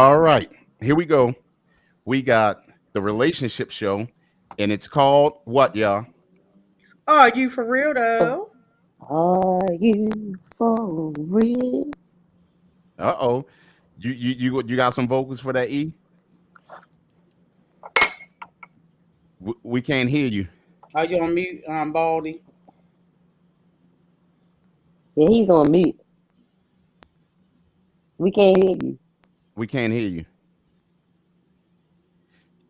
All right, here we go. We got the relationship show, and it's called what, y'all? Are you for real though? Are you for real? Uh oh, you got some vocals for that E? We can't hear you. Are you on mute, Baldy? Yeah, he's on mute. We can't hear you. We can't hear you.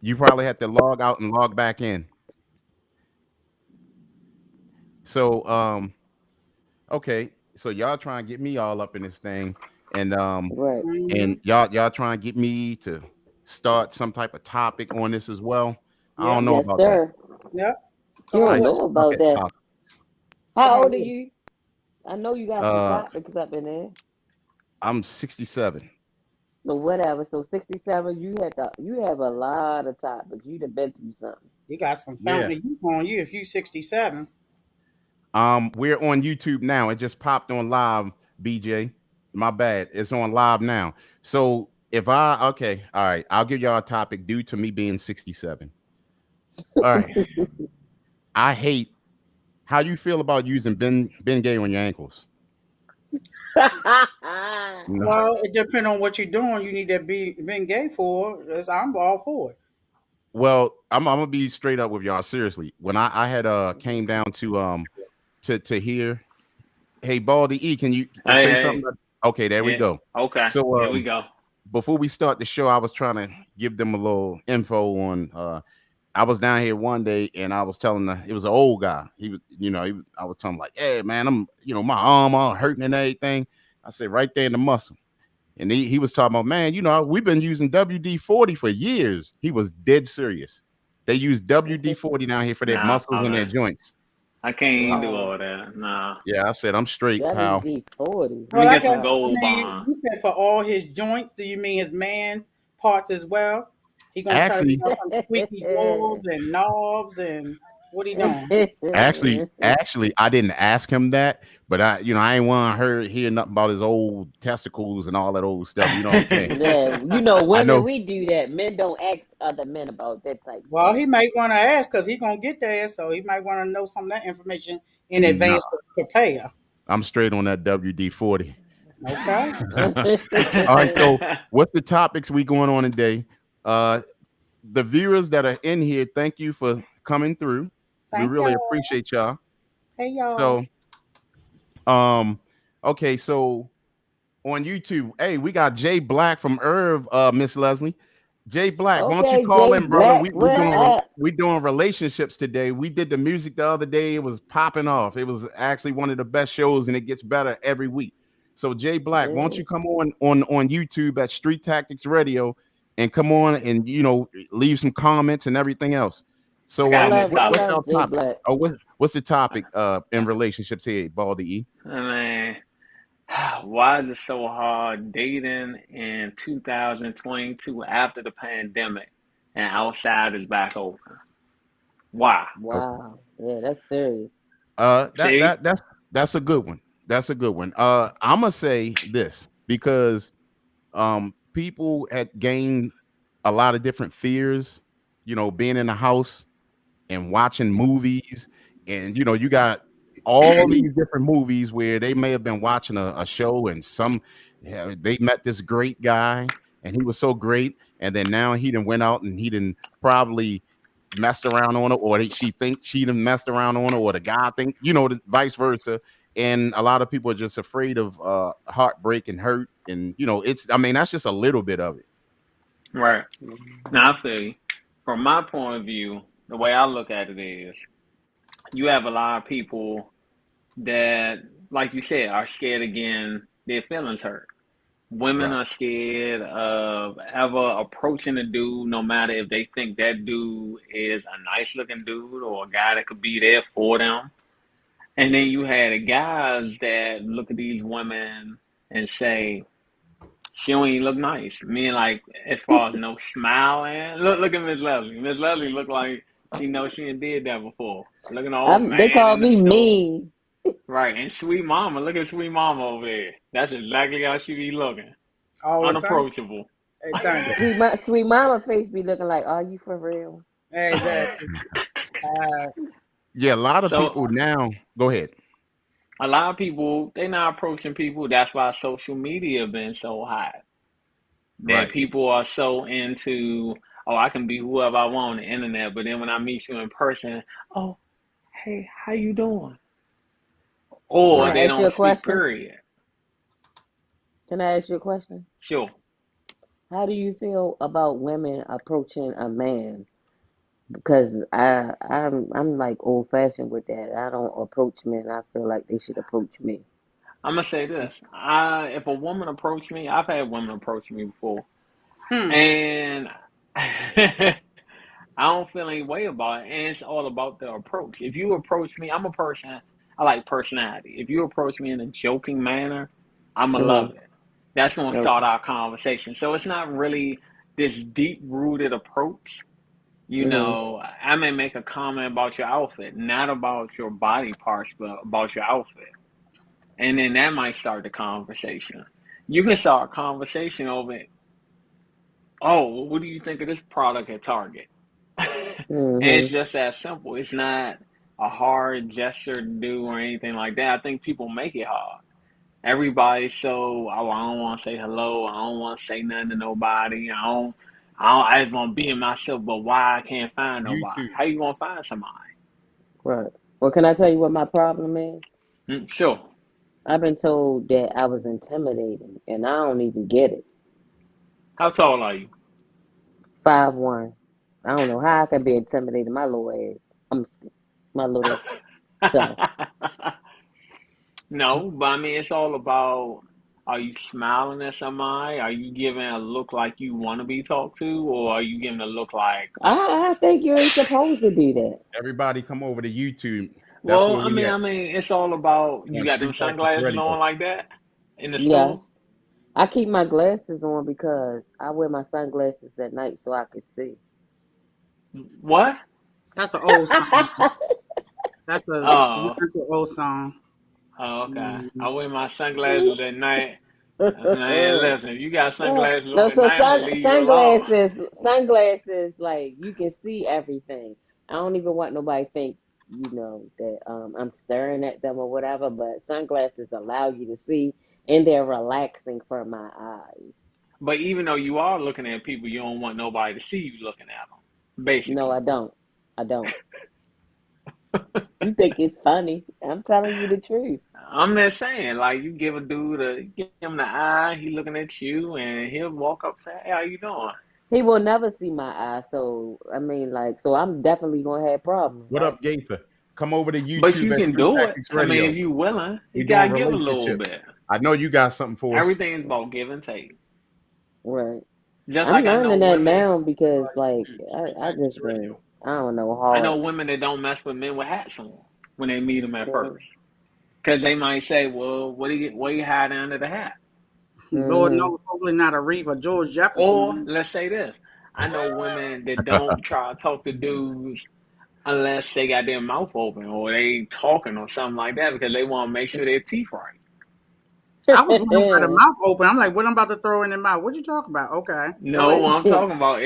You probably have to log out and log back in. So okay, so y'all try and get me all up in this thing, and Right. Mm-hmm. y'all try and get me to start some type of topic on this as well. I Yep. don't know Yes, about that. sir. Yep. You Come on don't I with know it. suck about at that. topic. Come How on old are with it. you? I know you got some Uh, topics up in there. I'm 67. So whatever. So 67, you have a lot of topics. You done been through something. You got some Yeah. fountain youth on you if you 67. We're on YouTube now. It just popped on live, BJ. My bad. It's on live now. So if I okay, all right, I'll give y'all a topic due to me being 67. All right. I hate how you feel about using Ben Gay on your ankles. No. Well, it depends on what you're doing. You need to be been gay for. I'm all for it. Well, I'm gonna be straight up with y'all. Seriously, when I had came down to here, hey Baldy E, can you Hey, say hey, something? Okay, there we yeah, go. okay, So here we go. before we start the show, I was trying to give them a little info on. I was down here one day and I was telling it was an old guy. He was, I was telling him like, hey man, I'm, my arm all hurting and everything. I said right there in the muscle. And he was talking about, man, we've been using WD-40 for years. He was dead serious. They use WD-40 down here for their Nah, muscles and their man, joints. I can't do Wow. all that. Nah, Yeah, I said, I'm straight, pal. WD-40. let me Well, I get guess some Wow. Gold I mean, Bond. you said for all his joints. Do you mean his man parts as well? He gonna try to Actually, put some squeaky doors and knobs and what he doing? actually, I didn't ask him that, but I ain't want to hear nothing about his old testicles and all that old stuff. You know what I'm saying? Yeah, I women, know. we do that. Men don't ask other men about that type Well, stuff. he might want to ask because he gonna get there, so he might want to know some of that information in Nah, advance to prepare. I'm straight on that WD-40. Okay. All right, so what's the topics we going on today? The viewers that are in here, thank you for coming through. We Thank really y'all. appreciate y'all. Hey y'all. So, um, okay, so on YouTube, hey, we got Jay Black from Irv, Miss Leslie. Jay Black, why don't you Okay, call Jay in, brother? Black, We what doing up? relationships today. We did the music the other day. It was popping off. It was actually one of the best shows, and it gets better every week. So Jay Black, why don't Yeah. you come on YouTube at Street Tactics Radio and come on and leave some comments and everything else. I So got me a I what's topic. our love Jay topic? Black. Oh, what's the topic in relationships here, Baldy E? I mean, why is it so hard dating in 2022 after the pandemic and outside is back open? Why? Okay. Wow. Yeah, that's serious. That See? that that's a good one. That's a good one. I'm gonna say this because people had gained a lot of different fears, being in the house and watching movies, and you got all these different movies where they may have been watching a show and they met this great guy and he was so great, and then now he done went out and he done probably messed around on it, or she think she done messed around on it, or the guy think, the vice versa. And a lot of people are just afraid of heartbreak and hurt, and that's just a little bit of it. Right. Mhm. Now, I feel you. From my point of view, the way I look at it is you have a lot of people that, like you said, are scared of getting their feelings hurt. Women Right. are scared of ever approaching a dude, no matter if they think that dude is a nice looking dude or a guy that could be there for them. And then you had the guys that look at these women and say, she don't even look nice. Meaning like as far as no smile and look at Miss Leslie. Miss Leslie look like she knows she ain't did that before. Look at the old They man call in the me store. mean. Right, and Sweet Mama, look at Sweet Mama over there. That's exactly how she be looking. All the time. Unapproachable. Thank you. Sweet mama face be looking like, are you for real? Exactly. Yeah, a lot of So people now. Go ahead. a lot of people they're not approaching people. That's why social media been so hot. That Right. people are so into, oh, I can be whoever I want on the internet, but then when I meet you in person, oh, hey, how you doing? Can Or Right. I they ask you a don't speak, question? period. Can I ask you a question? Sure. How do you feel about women approaching a man? Because I'm like old fashioned with that. I don't approach men. I feel like they should approach me. I'm gonna say this. If a woman approached me, I've had women approach me before, Hmm. and I don't feel any way about it. And it's all about the approach. If you approach me, I'm a person. I like personality. If you approach me in a joking manner, I'm gonna love Mm-hmm. it. That's gonna start Okay. our conversation. So it's not really this deep rooted approach. Mm-hmm. I may make a comment about your outfit, not about your body parts, but about your outfit. And then that might start the conversation. You can start a conversation over, oh, well, what do you think of this product at Target? And it's Mm-hmm. just that simple. It's not a hard gesture to do or anything like that. I think people make it hard. Everybody's so, oh, I don't want to say hello. I don't want to say nothing to nobody. I just want to be in myself, but why I can't find nobody? YouTube. How you gonna find somebody? Right. Well, can I tell you what my problem is? Sure. I've been told that I was intimidating, and I don't even get it. How tall are you? 5'1". I don't know how I can be intimidating my little ass. I'm my little self. No, but I mean, it's all about, are you smiling at somebody? Are you giving a look like you want to be talked to? Or are you giving a look like, I think you ain't supposed to do that. Everybody come over to YouTube. That's well, where we at it's all about, you on got them Street Tactics sunglasses Radio. on like that in the Yes. store? I keep my glasses on because I wear my sunglasses at night so I can see. What? That's an old song. That's Oh, that's an old song. okay. Mhm. I wear my sunglasses at night. Man, listen, if you got sunglasses on No, at so night, I'm gonna leave you alone. sunglasses, like you can see everything. I don't even want nobody to think, that I'm staring at them or whatever. But sunglasses allow you to see, and they're relaxing for my eyes. But even though you are looking at people, you don't want nobody to see you looking at them, No, basically. I don't. I don't. You think it's funny? I'm telling you the truth. I'm just saying, like you give him the eye, he looking at you, and he'll walk up and say, "Hey, how you doing?" He will never see my eyes, so I mean, like, so I'm definitely gonna have problems, What right? up, Gaither? Come over to But YouTube you at can Street do it. Tactics I mean, Radio. if you willing, We you doing gotta give a little relationships. bit. I know you got something for us. Everything's about give and take. Right. Just I'm like I know learning that women, now because, like, Street I Tactics just been, Radio. I don't know, I know hard. women that don't mess with men with hats on when they meet them at Mm-hmm. first, because they might say, "Well, what do you hide under the hat?" Lord Mm-hmm. knows, hopefully not a Reeve George Or Jefferson. let's say this: I know women that don't try to talk to dudes unless they got their mouth open or they talking or something like that because they want to make sure their teeth right. I was wondering why the mouth open. I'm like, what I'm about to throw in the mouth? What you talk about? Okay, go No, ahead. what I'm talking about,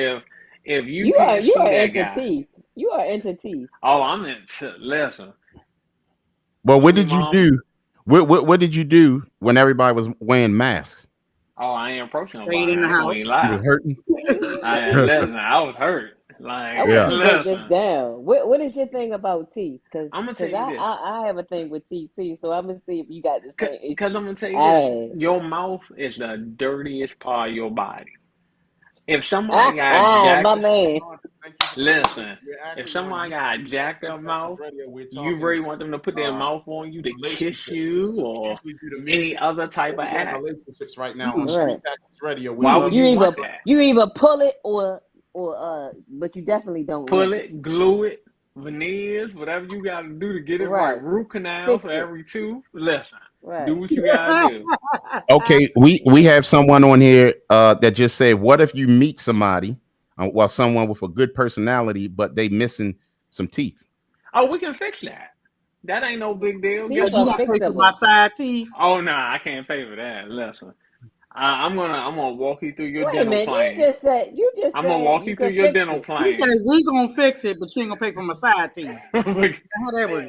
if you You are can't see that into guy, teeth. You are into teeth. oh, I'm in. Listen, Well, what sweet did you mama. do? What did you do when everybody was wearing masks? Oh, I ain't approaching Stayed nobody. in the I ain't gonna house. even You was lie. hurting. Listen, I was hurt. I Like, want Yeah. you to break this listen, down. What is your thing about teeth? Cause, I'm gonna tell 'cause you this. I have a thing with teeth too. So I'm gonna see if you got the same Cause issue I'm gonna tell you this. I Your mouth is the dirtiest part of your body. If somebody have. got jacked My man. Thank you for coming. Listen, You're if actually on someone got YouTube at jacked Street up Tactics mouth, Radio. We're you talking really want them to put their mouth on you to kiss relationships. you We or usually do the any music, other type but of we're doing act. relationships right now on Mm. Street Right. Tactics Radio. We Why would love You you either want that? you either pull it or but you definitely don't Pull lick it. it, glue it, veneers, whatever you got to do to get it right. Right. Root canal Fix for it. every tooth. Listen, do Right. what you got to do. Okay, we have someone on here that just said, "What if you meet somebody, well, someone with a good personality, but they missing some teeth?" Oh, we can fix that. That ain't no big deal. Teeth Guess You are gonna what? pay for my fixable. side teeth? Oh, nah, I can't pay for that. Listen, I'm gonna walk you through your Wait a dental minute, plan. you just I'm gonna said walk you you through could your fix dental it. You said plan. we gonna fix it, but you ain't gonna pay for my side teeth. How that work?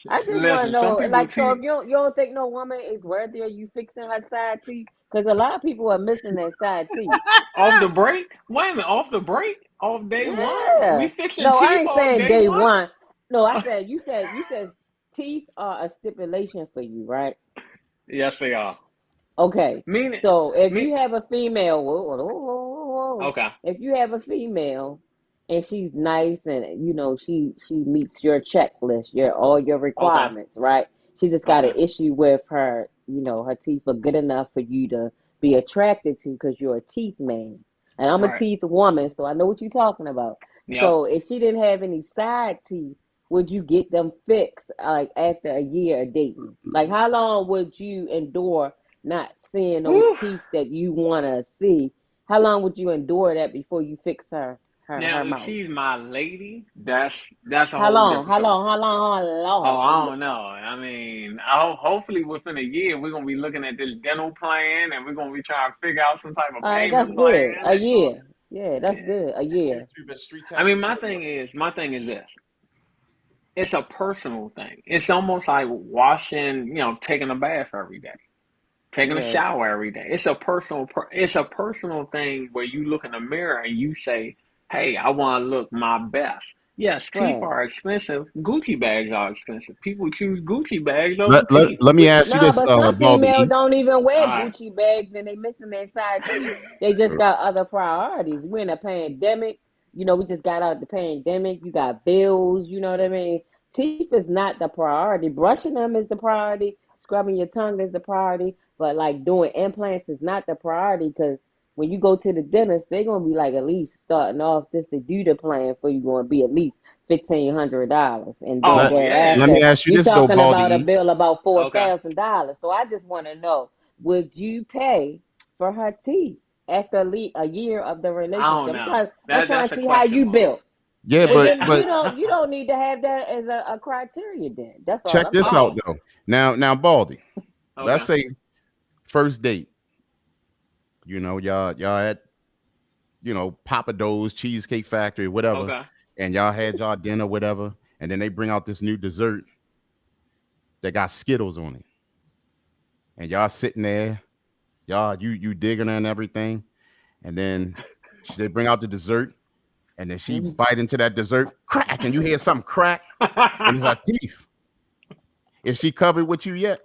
I just want to Listen, some know, people like, so teeth if you don't think no woman is worthy of you fixing her side teeth, because a lot of people are missing their side teeth. off the break. Wait a minute, off the break, off day one. We Yeah. fixing No, I teeth ain't off saying day day one. one. No, I said you said teeth are a stipulation for you, right? Yes, they are. Okay. Meaning, So if me. you have a female, whoa. Okay, If you have a female and she's nice and she meets your checklist, all your okay, requirements, right? She just got an okay. issue with her teeth are good enough for you to be attracted to because you're a teeth man. And I'm a Right. teeth woman, so I know what you're talking about. Yep. So if she didn't have any side teeth, would you get them fixed like after a year of dating? Like how long would you endure not seeing those Whew. teeth that you want to see? How long would you endure that before you fix Now, her if mouth? she's my lady, that's a How whole long? different How story. long? How long? How Oh, long? I don't know. I mean, hopefully within a year we're gonna be looking at this dental plan, and we're gonna be trying to figure out some type of All right, that's payment good. plan A and so. year. Yeah, that's Yeah. good. A year. YouTube and street I mean, tactics my radio. thing is, this. It's a personal thing. It's almost like washing, taking a bath every day, taking a Yeah. shower every day. It's a personal thing where you look in the mirror and you say, "Hey, I want to look my best." Yes, teeth Right. are expensive. Gucci bags are expensive. People choose Gucci bags over Let, let, teeth. let me ask you No, this, but some females Baldy. don't even All wear right. Gucci bags and they missing their side teeth. They just got other priorities. We're in a pandemic. We just got out the pandemic. You got bills, you know what I mean? Teeth is not the priority. Brushing them is the priority. Scrubbing your tongue is the priority. But like doing implants is not the priority because when you go to the dentist, they're gonna be like at least starting off just to do the plan for you gonna be at least $1,500, and then Let, Oh let yeah. me thereafter ask you you this though, talking about a Baldy. bill about four Okay. thousand dollars. So I just want to know, would you pay for her teeth after a year of the I don't relationship? know. I'm trying That's to a see how question you mark. built. Yeah, And but then but you don't need to have that as a criteria. Then that's all check I'm this saying. out Oh. though. Now, Baldy. Let's Okay. say first date. Y'all at Papa Do's, Cheesecake Factory, whatever, Okay. and y'all had y'all dinner, whatever, and then they bring out this new dessert that got Skittles on it, and y'all sitting there, y'all you digging her and everything, and then they bring out the dessert, and then she Mhm. bite into that dessert, crack, and you hear something crack, and it's her teeth. Is she covered with you yet?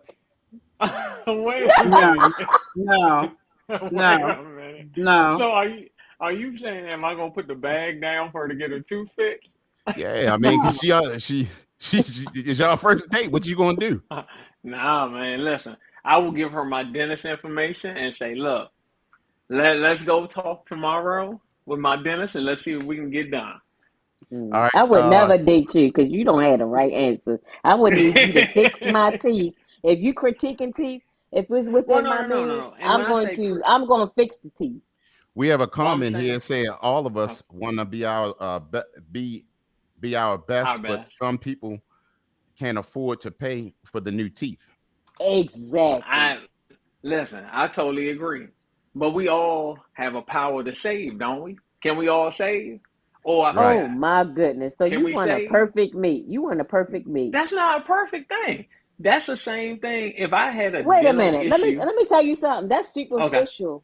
Wait a No, minute. no, Wait no, a minute. no. So are you saying am I gonna put the bag down for her to get her tooth fixed? Yeah, I mean, cause No. she is y'all first date. What you gonna do? Nah, man. Listen, I will give her my dentist information and say, look, let's go talk tomorrow with my dentist and let's see what we can get done. All right. I would never date you because you don't have the right answer. I would need you to fix my teeth. If you critiquing teeth, if it's Well, within no, my no, no, no, means, no. And when I say, I'm going to fix the teeth. We have a well, I'm comment saying here saying all of uh, us want to be our be our our best, but best. some people can't afford to pay for the new teeth. Exactly. I listen. I totally agree. But we all have a power to save, don't we? Can we all save? Or Right. Oh my goodness. So can you we want a save? perfect meat. You want a perfect meat. That's not a perfect thing. That's the same thing. If I had a Wait a dental minute. Let me issue, let me tell you something. That's okay, superficial.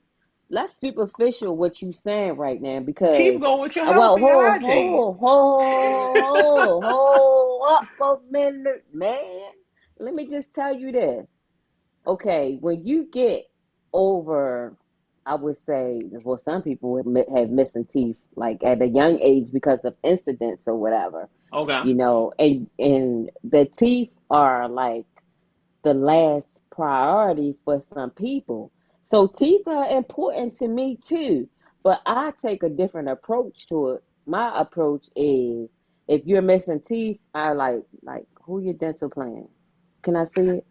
That's superficial what you saying right now teeth because go with your health well, and your hygiene. hold up a minute, man. Let me just tell you this. Okay, when you get over, I would say, well, some people have missing teeth like at a young age because of incidents or whatever, Okay. and the teeth are like the last priority for some people. So teeth are important to me too, but I take a different approach to it. My approach is if you're missing teeth, I like who your dental plan. Can I see it?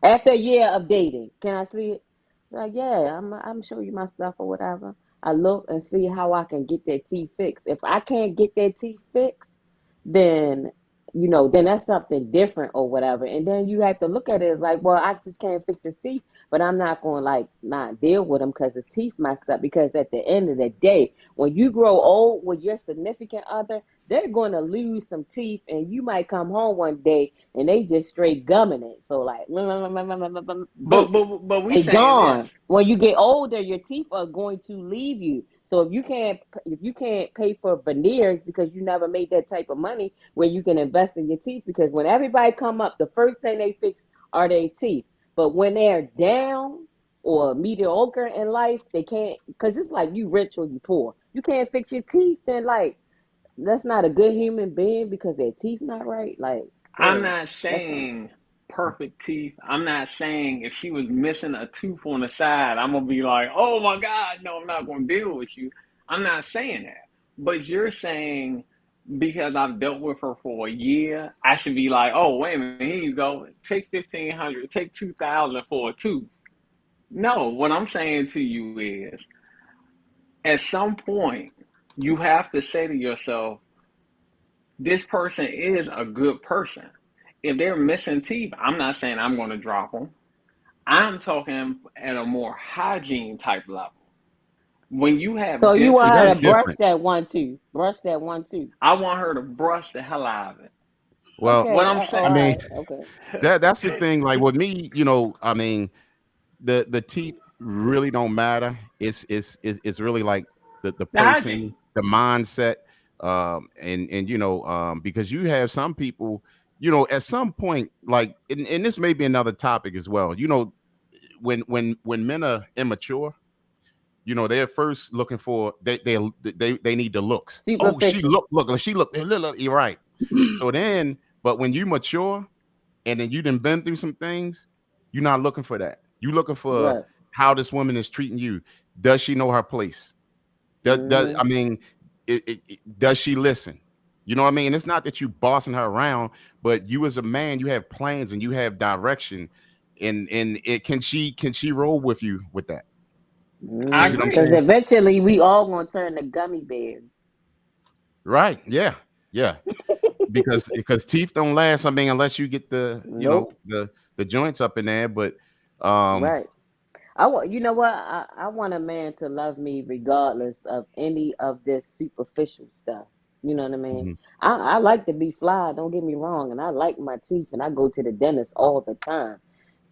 After a year of dating, can I see it? Like, yeah, I'm show you my stuff or whatever. I look and see how I can get their teeth fixed. If I can't get their teeth fixed, then then that's something different or whatever. And then you have to look at it as like, well, I just can't fix his teeth, but I'm not going to like not deal with him because his teeth messed up. Because at the end of the day, when you grow old with your significant other, they're going to lose some teeth, and you might come home one day and they just straight gumming it. So like, broken. But we They saying this. gone. When you get older, your teeth are going to leave you. So if you can't pay for veneers because you never made that type of money where you can invest in your teeth, because when everybody come up, the first thing they fix are their teeth. But when they're down or mediocre in life, they can't, because it's like you rich or you poor. You can't fix your teeth, then like that's not a good human being because their teeth not right. Like, I'm bro, not that's not. saying perfect teeth. I'm not saying if she was missing a tooth on the side, I'm gonna be like, oh my God, no, I'm not gonna deal with you. I'm not saying that. But you're saying because I've dealt with her for a year, I should be like, oh wait a minute, here you go. Take 1,500, take 2,000 for a tooth. No, what I'm saying to you is at some point you have to say to yourself, this person is a good person. If they're missing teeth, I'm not saying I'm going to drop them. I'm talking at a more hygiene type level. When you So have you See, want dentist her that's to treatment, brush different. that one tooth, brush that one tooth. I want her to brush the hell out of it. Well, What Okay. I'm Oh, I all mean, right. Okay. that's the thing. Like with me, I mean, the teeth really don't matter. It's really like the the hygiene. person, the mindset, and because you have some people, at some point, like, and this may be another topic as well. When men are immature, they're first looking for they need the looks. Oh, she Superficial. look, you're right. So then, but when you mature and then you done been through some things, you're not looking for that. You looking for Right. how this woman is treating you. Does she know her place? Does Hmm. I mean, does she listen? You know what I mean? It's not that you bossing her around, but you as a man, you have plans and you have direction, and it can she roll with you with that? You I see what I'm agree. Because saying? eventually we all gonna turn to gummy bears. Right? Yeah, yeah. Because teeth don't last. I mean, unless you get the Nope. the joints up in there. But um, Right. I want. You know what? I want a man to love me regardless of any of this superficial stuff. You know what I mean? mhm. I like to be fly. Don't get me wrong, and I like my teeth, and I go to the dentist all the time.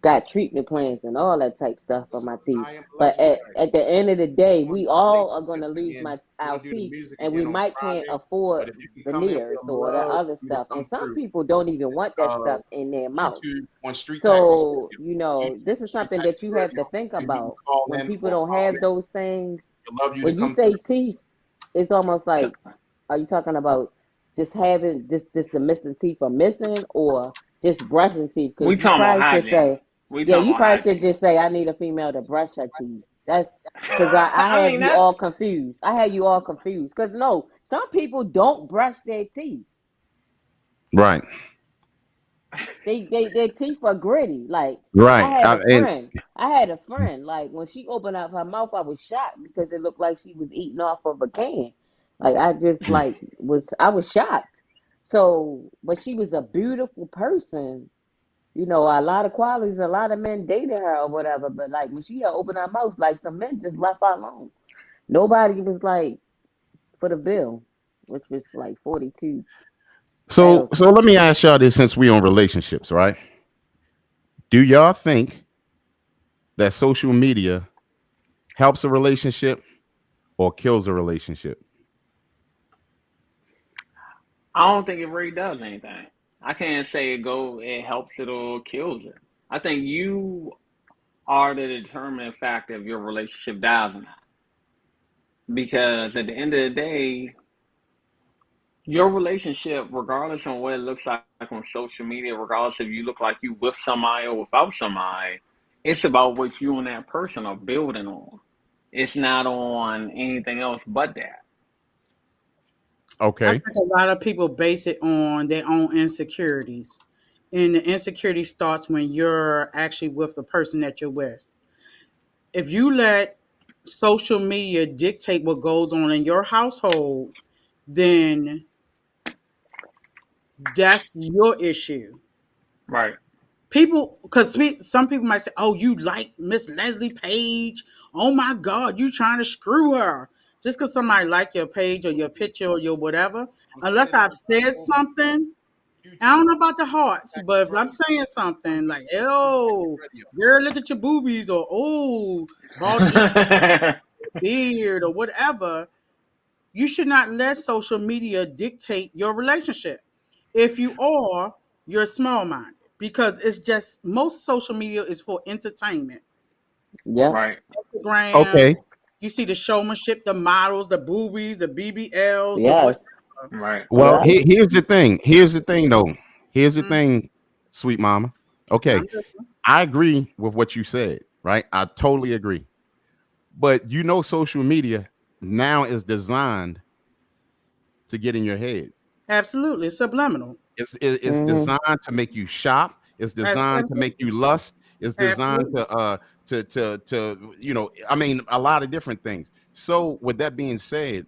Got treatment plans and all that type stuff for So my teeth. I am a But legendary. at the end of the day, Want we to do all are gonna relationships lose again. our Want to do the teeth, music and we again on might can't Friday. afford But if you can come in veneers with a or the love other for me to stuff. And come some through, people don't even want that uh, stuff in their mouth. YouTube on Street Tactical So, Radio. this is Street something that Tactical you have Radio, to think and you can about call when in people or don't call have in. those things. I'd love you to When you come say through. teeth, it's almost like, are you talking about just having just the missing teeth are missing, or just brushing teeth? Because We you talking about probably should hygiene. say, We yeah, talking you about probably should hygiene. just say, I need a female to brush her teeth. That's because I I have mean you that. all confused. I had you all confused. Because no, some people don't brush their teeth. Right, Their teeth are gritty. Like I right. had a And friend. I had a friend. Like when she opened up her mouth, I was shocked because it looked like she was eating off of a can. Like I just like I was shocked. So, but she was a beautiful person. A lot of qualities. A lot of men dated her or whatever. But like when she had opened her mouth, like some men just left her alone. Nobody was like for the bill, which was like 42,000. so let me ask y'all this, since we on relationships, right? Do y'all think that social media helps a relationship or kills a relationship? I don't think it really does anything. I can't say it helps it or kills it. I think you are the determining factor if your relationship dies or not. Because at the end of the day, your relationship, regardless on what it looks like on social media, regardless if you look like you with somebody or without somebody, it's about what you and that person are building on. It's not on anything else but that. I Okay. think a lot of people base it on their own insecurities. And the insecurity starts when you're actually with the person that you're with. If you let social media dictate what goes on in your household, then That's your issue. Right. People, because some people might say, "Oh, you like Miss Leslie Page? Oh my God, you trying to screw her?" Just because somebody like your page or your picture or your whatever, I'm unless saying it I've on the said platform. something, I QT, don't know about the hearts, back but if I'm radio. saying something like, "Oh, Radio. girl, look at your boobies," or "Oh, Baldy beard," or whatever, you should not let social media dictate your relationship. If you are, you're small minded because it's just most social media is for entertainment. Yep. Right. Instagram, Okay. you see the showmanship, the models, the boobies, the BBLs, the what. Yes. Right. Well, Yep. here's the thing. Here's the thing, though. Here's the Mhm. thing, sweet mama. Okay, I'm listening. I agree with what you said. Right, I totally agree. But social media now is designed to get in your head. Absolutely, it's subliminal. It's Hmm. designed to make you shop. It's designed to make you Absolutely, lust. It's designed absolutely. to I mean a lot of different things. So with that being said,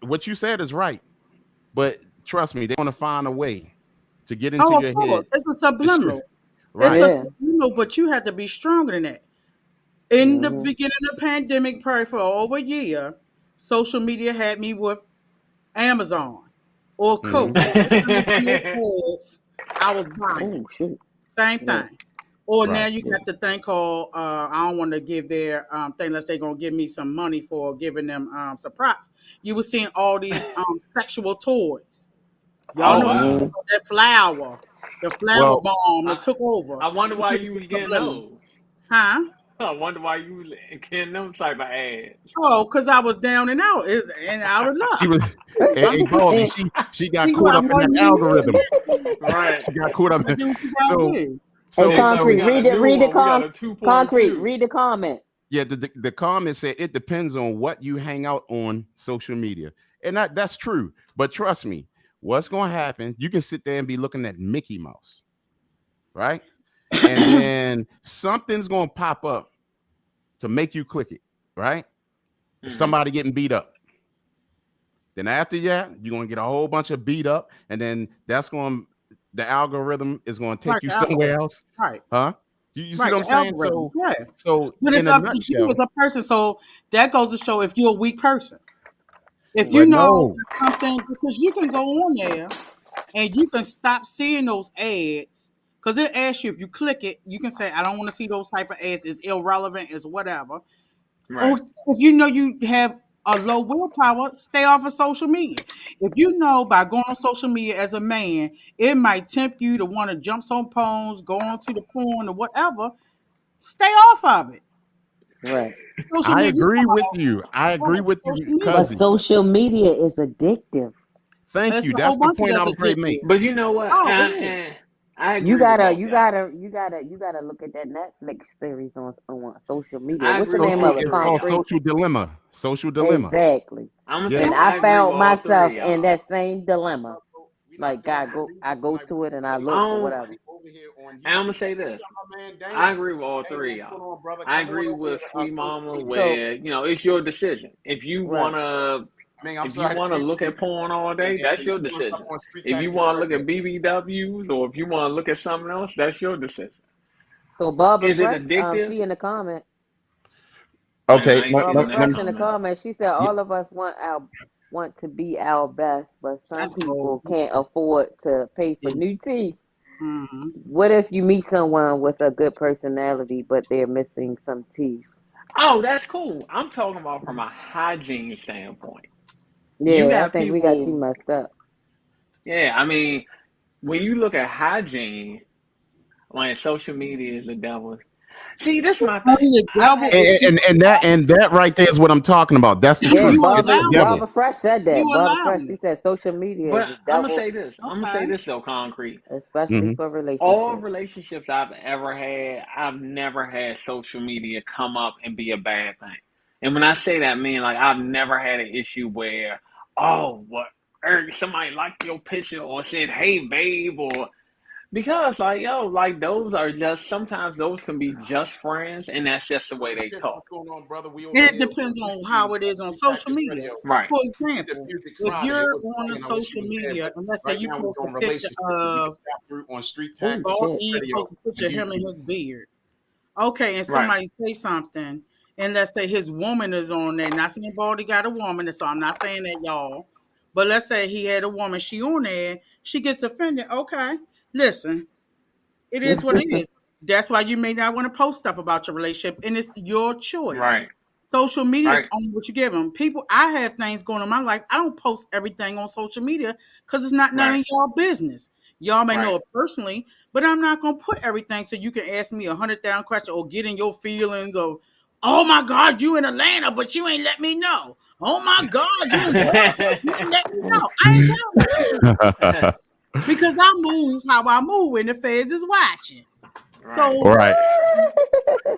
what you said is right. But trust me, they're gonna find a way to get into Oh, of your head course, it's a to shift. subliminal. It's Right. a Yeah. subliminal, but you have to be stronger than that. In the Hmm. beginning of the pandemic, probably for over a year, social media had me with Amazon or Coach. Hmm. Hmm. Every time I see those ads, I was buying. Oh shoot. Same Yeah. thing. Or now Right. you Yeah. got the thing called I don't want to give their thing unless they're gonna give me some money for giving them some props. You were seeing all these sexual toys. Y'all Oh know what I'm wow. talking Hmm. about, that flower, the flower Well, bomb that I took over. I wonder You why put you the was getting subliminal. those. Huh? I wonder why you was getting them type of ads. Oh, because I was down and out and out of she luck. was I'm a Baldy. She got see caught what up in that money algorithm. is. Right. She got caught You up gotta in do what you gotta so do. Hey, Hey, so so we Concrete, got a read it. new Read the one. We got a Concrete. 2.2. Read the comment. yeah, the comment said it depends on what you hang out on social media. And that's true. But trust me, what's gonna happen, you can sit there and be looking at Mickey Mouse, right? And then something's gonna pop up to make you click it, right? Hmm. Somebody getting beat up. Then after that, you're gonna get a whole bunch of beat up, and then the algorithm is gonna Right, take you the somewhere algorithm. else, Right. huh? You see Right, what I'm the saying? algorithm. So Yeah. so But in it's a up to you as nutshell, a person. So that goes to show if you're a weak person. If you but Hmm. know no, something, because you can go on there and you can stop seeing those ads. Because it asks you if you click it, you can say, I don't want to see those type of ads. It's irrelevant, it's whatever. Or Right. if you know you have a low willpower, stay off of social media. If you know by going on social media as a man, it might tempt you to want to jump some poems, go on to the porn or whatever, stay off of it. Right. Social I media, we agree talking with you. I about agree right, with social you, But media. cousin. social media is addictive. Thank It's you. a whole That's the bunch of point I that's was ready to make. addictive. But you know what? Oh, it is. I You agree with gotta, both you y'all. gotta, you gotta, you gotta look at that Netflix series on social media. I What's the agree with name all of it? It's three of called y'all. Concrete. social dilemma. Social dilemma. Exactly. I'm gonna Yeah. And say I I agree with found all myself three of in y'all. that same dilemma. We're not Like, doing God, that go, I reading go tonight. to it and I We're look gonna or Um, whatever. over here on and I'm gonna YouTube. say What's this. up, my man I Damon? agree with all Damon, three of what's going y'all. on, brother? I Come on agree over here with to Sweet social Mama media. So, where it's your decision. right. I'm If you sorry. wanna look at porn all day, And that's we your doing stuff decision. on Street If you Tactics wanna look Radio. at BBWs or if you wanna look at something else, that's your decision. So Barbara Is it Fresh, addictive? she in the comment. Okay, I ain't let, seen Barbara let, it in the let Fresh me, in the comment. comment. She said yeah, all of us want to be our best, but some That's old. people can't afford to pay for Yeah. new teeth. Mm-hmm. What if you meet someone with a good personality, but they're missing some teeth? Oh, that's cool. I'm talking about from a hygiene standpoint. You Yeah, I got think we got you people, messed up. yeah, I mean, when you look at hygiene, like social media is the devil. See, this is my Only thing. the I've devil had if and, you and that right there is what I'm talking about. That's the Yeah, truth. you It's the allow it. devil. Barbara Fresh said You that. Barbara allow Fresh, she it. said social media is But the I'm gonna devil, say this. I'm gonna say Okay. this though, concrete. especially Hmm. for All relationships. relationships I've ever had, I've never had social media come up and be a bad thing. And when I say that, I mean like I've never had an issue where, oh, what, Eric, somebody liked your picture or said, "Hey, babe," or Because like yo, like those are just sometimes those can be just friends, and that's just the way they talk. What's going on, brother? We over And it here. depends on how it is on Street social Tactics media. Radio. Right. For This example, Music if Friday. It you're was on the playing. I wish social you was there, media, but and let's say right you now we're post a doing picture relationships. You can of, stop through on Street Oh Tactics or shit. you Radio post a picture on of him and YouTube. his beard. Okay, and Right. somebody say something, and let's say his woman is on there. Not saying Baldy got a woman, so I'm not saying that, y'all. But let's say he had a woman, she on there, she gets offended. Okay, listen, it is what it is. That's why you may not want to post stuff about your relationship, and it's your choice. Right. Social media is Right. only what you give them. People, I have things going on in my life. I don't post everything on social media because it's not none Right. of y'all business. Y'all may know Right. it personally, but I'm not gonna put everything so you can ask me 100,000 questions or get in your feelings of, oh my God, you in Atlanta, but you ain't let me know. Oh my God, you in Baltimore, you ain't let me know. I ain't doing that because I move how I move, and the feds is watching. Right. So, Right.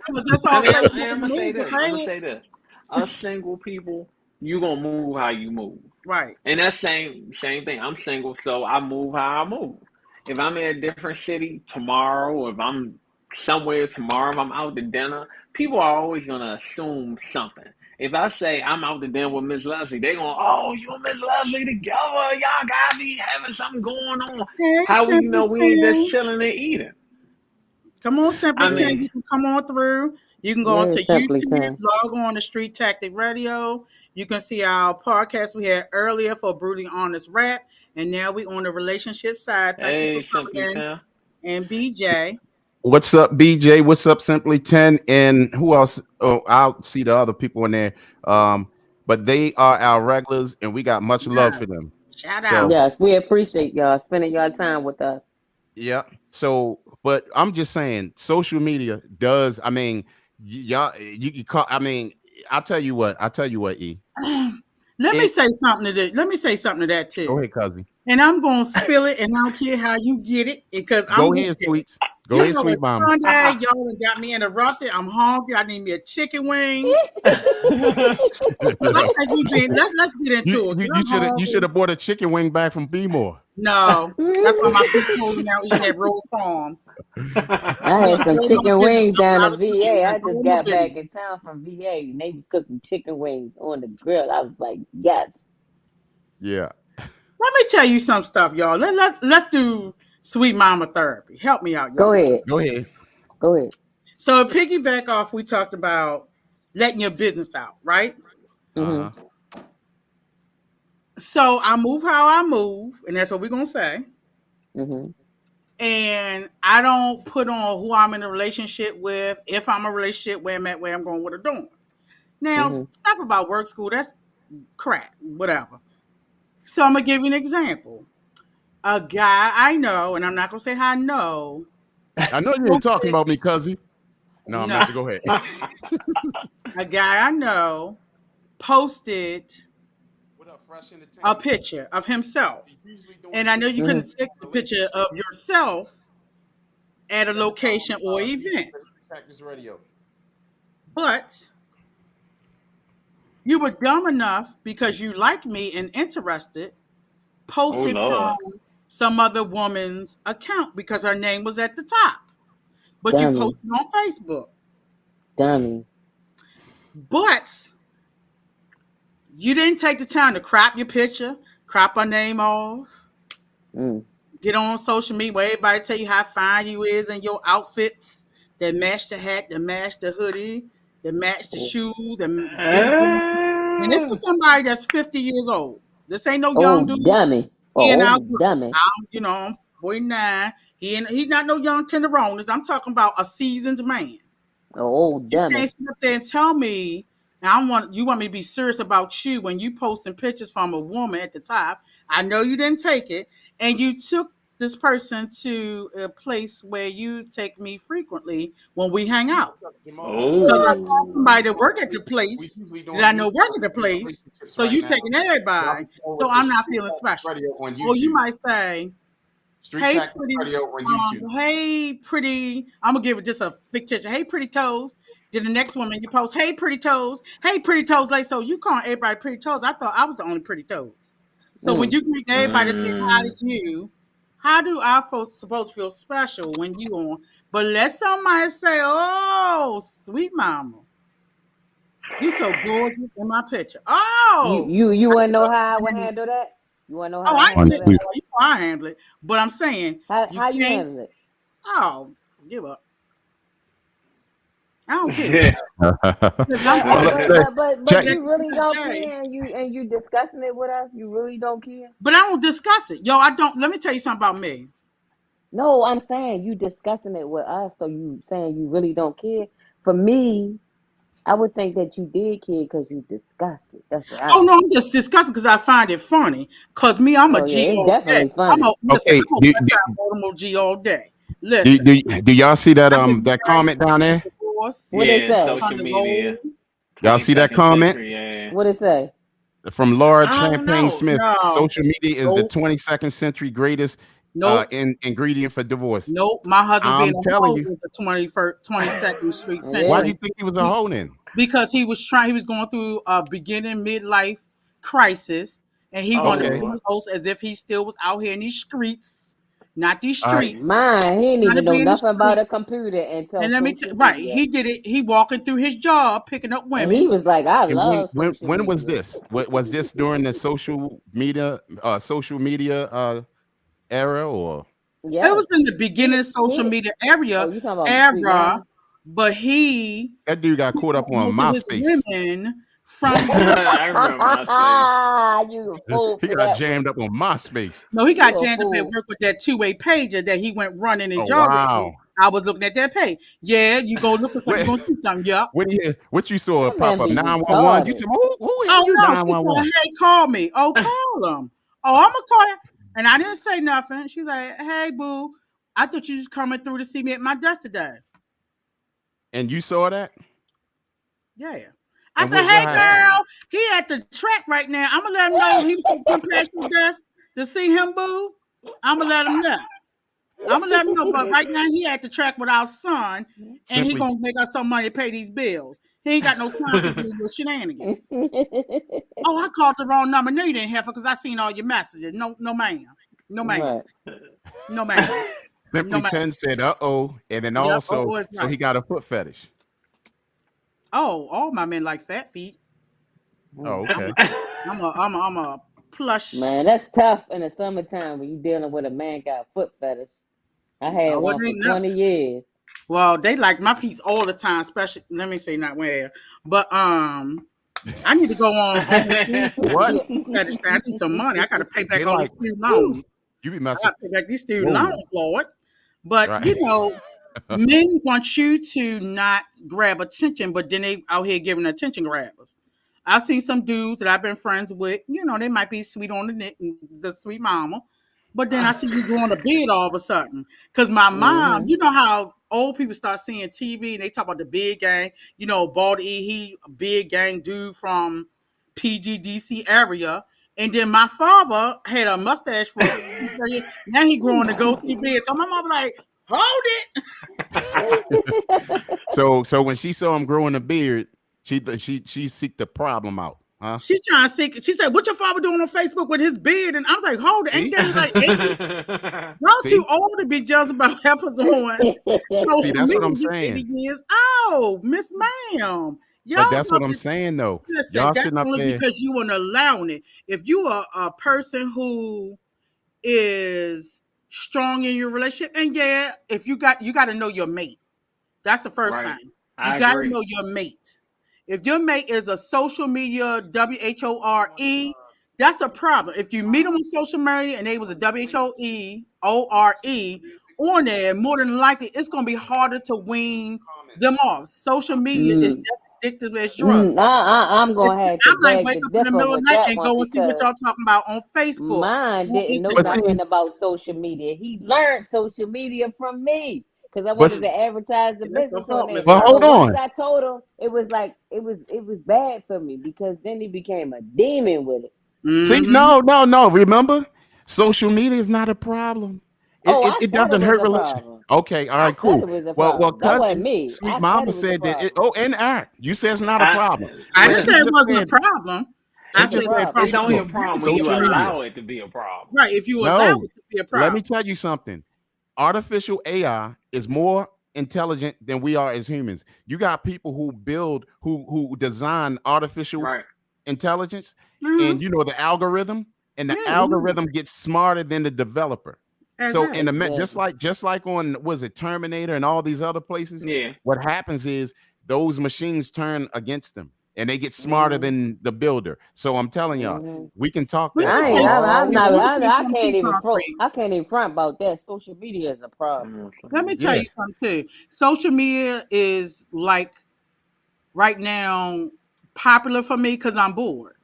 because that's I all mean, Facebook I'm gonna say means, the this. I'm gonna say feds. this. Us single people, you gonna move how you move, Right. and that's same thing. I'm single, so I move how I move. If I'm in a different city tomorrow, or if I'm somewhere tomorrow, if I'm out to dinner, people are always gonna assume something. If I say I'm out to dinner with Miss Leslie, they gonna, oh, you and Miss Leslie together, y'all gotta be having something going on. Hey, How will you know we ain't just Simpleton. chilling and eating? Come on, I Simpleton. mean, You can come on through. You can go onto Where's Simply YouTube, Time? log on to Street Tactic Radio. You can see our podcast we had earlier for Brutally Honest Rap. And now we on the relationship side. Thank you for hey, Simply coming Tim. in. And BJ. What's up, BJ? What's up, Simply 10? And who else? Oh, I'll see the other people in there. But they are our regulars, and we got much love for Yes. them. Shout So, out. Yes, we appreciate y'all spending your time with us. yeah. So, but I'm just saying, social media does. I mean, y'all, you can call. I mean, I'll tell you what. E. Let me It. say something to that. Let me say something to that Go too. ahead, cousin. And I'm gonna spill it, and I don't care how you get it, because I'm Go gonna ahead, get it. sweets. Go You ahead, know sweet it's mama. Sunday. Y'all done got me interrupted. I'm hungry. I need me a chicken wing. Cause I think we been. Let's get you into it. you Cause you I'm should have hungry. bought a chicken wing back from B-more. No, that's why my feet holding out eating at Roll Farms. I I'm had gonna some hold my chicken business. wings I'm down not in a cookie. VA. I I just hold my got back business. in town from VA and they was cooking chicken wings on the grill. I was like, yes. Yeah. Let me tell you some stuff, y'all. Let's do sweet mama therapy. Help me out, Go y'all. ahead. Go ahead. Go ahead. So piggyback off, we talked about letting your business out, right? Mm-hmm. Uh-huh. So I move how I move, and that's what we're gonna say. Mm-hmm. And I don't put on who I'm in a relationship with, if I'm in a relationship, where I'm at, where I'm going, what I'm doing. Now, Mm-hmm. stuff about work, school, that's crap, whatever. So I'm gonna give you an example. A guy I know, and I'm not gonna say how I know. I know you ain't talking Posted, about me, cousin. No, I'm no, messing. Go ahead. a guy I know posted What up, Fresh a Entertainment? picture of himself, We usually doing and I know you Mm-hmm. couldn't take the picture of yourself at a location or event, Cactus Radio. but you were dumb enough because you like me and interested, Oh posted from Lord. some other woman's account because her name was at the top. But you Dummy. posted on Facebook. Dummy. But you didn't take the time to crop your picture, crop her name off, Mm. get on social media where everybody tell you how fine you is in your outfits that match the hat, that match the hoodie, that match the Oh, shoes, that beautiful. And this Uh, is somebody that's 50 years old. This ain't no oh, young dude. dummy. He and Oh, out, dummy. I'm 49. He's not no young tenderonis. I'm talking about a seasoned man. Oh, You dummy. can't sit up there and tell me, and you want me to be serious about you when you posting pictures from a woman at the top. I know you didn't take it, and you took this person to a place where you take me frequently when we hang out. Because I saw somebody that Oh. work at the We place usually that doing I music know work at the place. relationships So right you now. taking Y'all everybody. can go over So to I'm not Street feeling Tactics special. Radio on Or you YouTube. might say, Street hey, Tactics pretty, Radio on YouTube. hey, pretty. I'm gonna give it just a fictitious. Hey, pretty toes. Then the next woman you post, hey, pretty toes. Hey, pretty toes. Like, so you calling everybody pretty toes? I thought I was the only pretty toes. So when Mm. you greet everybody to say hi to mm, you, How do I supposed to feel special when you on? But let somebody say, "Oh, sweet mama, you so gorgeous in my picture." Oh, You I wanna give know up how I would my name. handle that? You wanna know Oh, how I I On handle handle that? it. tweet. Oh, you know I handle it. But I'm saying you How you can't. handle it? Oh, give up. I don't care. Yeah. Because I'm But So tired of let's say, but check. that you really don't day. care, and you discussing it with us. You really don't care. But I don't discuss it. Yo, I don't. Let me tell you something about me. No, I'm saying you discussing it with us, so you saying you really don't care. For me, I would think that you did care because you discussed it. That's what I Oh no, think. I'm just discussing because I find it funny. Cause me, I'm a Oh yeah, G it's all day. definitely funny. Listen. Okay, I'm a West Side Baltimore G all day. Listen, do y'all see that I've been that married, comment down there? divorced. What they Yeah, say? Son social is old. media, Y'all see that 22nd comment century. Yeah. What it say? from Laura I don't Champagne know. Smith? No, Social media is the nope, 22nd century greatest nope, ingredient for divorce. nope. My husband being I'm a telling hoe you. was the 22nd Street Why do Yeah. you century think he was a hoe then? because he was going through a beginning midlife crisis, and he Oh wanted to Okay. be Lord. host as if he still was out here in these streets, not these All right. streets, Mine, he didn't trying to even know be in the nothing about streets. a computer And until let me social right, media. he did it. He walking through his job, picking up And he women. was like, I And love social when was media. this? What was this during the social media era or It Yes. was in the beginning He of social he media oh, you talking about Sweet era, Mama? but he that dude got caught up on most of his MySpace? women from I remember MySpace. You a fool He for got that one. jammed up on MySpace. no, he You got a jammed up at fool. work with that two-way pager that he went running in Oh job with. wow. I was looking at that page. Yeah, you go look for something, you're What gonna see something. Yup. what you saw That pop man up be 911? You retarded. said who had Oh you no, she said, 911? "Hey, call me." Oh, call him. Oh, I'm gonna call him. And I didn't say nothing. She's like, "Hey, boo, I thought you was coming through to see me at my desk today." And you saw that? Yeah. I And said, what "Hey, happened? girl, he at the track right now. I'm gonna let him know he was gonna come past your desk to see him, boo. I'm gonna let him know. I'm gonna let him know. But right now, he at the track with our son, and he Simply gonna make us some money to pay these bills. He ain't got no time for these little shenanigans." Oh, I called the wrong number. No, you didn't have it because I seen all your messages. No, no, ma'am. No, ma'am. Right. No, ma'am. No, Simply ma'am. 10 said uh-oh, and then Yep. also Oh, it's so he right. got a foot fetish. Oh, all my men like fat feet. Oh, I'm okay. I'm a plush. Man, that's tough in the summertime when you dealing with a man got a foot fetish. I had Oh, it one for ain't no. 20 years. Well, they like my feet all the time, especially let me say not where. But I need to go on OnlyFans to What? do a foot fetish thing. I need some money. I gotta pay They back all these like, student whew, loans. you be I messing. gotta pay back these student Whoa. loans, Lord. But Right. you know, men want you to not grab attention, but then they out here giving attention grabbers. I've seen some dudes that I've been friends with. You know, they might be sweet on the sweet mama, but then I see you growing a beard all of a sudden. Because my mom, Hmm. you know how old people start seeing TV and they talk about the big gang. You know, Baldy E, he a big gang dude from PGDC area. And then my father had a mustache for 30 years. Now he growing a goatee beard. So my mom like, hold it. So when she saw him growing a beard, she seeked the problem out, huh? She trying to see. She said, "What your father doing on Facebook with his beard?" And I was like, "Hold it, ain't See, that like 80? Y'all too see, old to be jealous about heifers on see. social That's what media. I'm You 80 saying. years old, Miss Ma'am. But Y'all that's what love I'm this. saying though. Listen, Y'all that's sitting up only there. because you want to allowing it. If you are a person who is strong in your relationship, and yeah, if you got to know your mate. That's the first Right. thing. You I got to agree. know your mate. If your mate is a social media WHORE, that's a problem. If you meet them on social media and they was a WHORE on there, more than likely it's going to be harder to wean them off. Social media is Mm, just addictive as drugs. I'm gonna have to I might beg wake to up in the differ middle of with the night that and one go and see what because y'all talking about on Facebook, mine on didn't know But Instagram. see, nothing about social media. He learned social media from me because I but wanted to advertise the That's your business on fault, there. Miss well, Murphy. hold But once on. I told him, it was like it was bad for me because then he became a demon with it. See, Mm-hmm. no. Remember, social media is not a problem. Oh, I It said it doesn't was hurt a relation. problem. Okay, all I right, said cool. it was a Well, problem. That wasn't cousin, me. sweet I said mama it was a said that. problem. Oh, and Art, you said it's not a I problem, I but didn't she say it just wasn't a said problem. I It's a said just said problem. It's only a Facebook, it problem to when be a you social media. problem. allow it to be a problem. Right. If you allow No, it to be a let me problem. tell you something. Artificial AI is more intelligent than we are as humans. You got people who build, who design artificial Right. intelligence, Mhm. and you know the algorithm, and the Yeah, algorithm gets smarter than the developer. So in exactly. the Exactly. just like on was it Terminator and all these other places, Yeah. what happens is those machines turn against them and they get smarter Mhm. than the builder. So I'm telling y'all, Mhm. we can talk But let that me I tell ain't. you all something. I'm we not. Let me want. tell you I something can't too even front. concrete. I can't even front about that. Social media is a problem. Let me tell Yeah. you something too. Social media is like right now popular for me because I'm bored.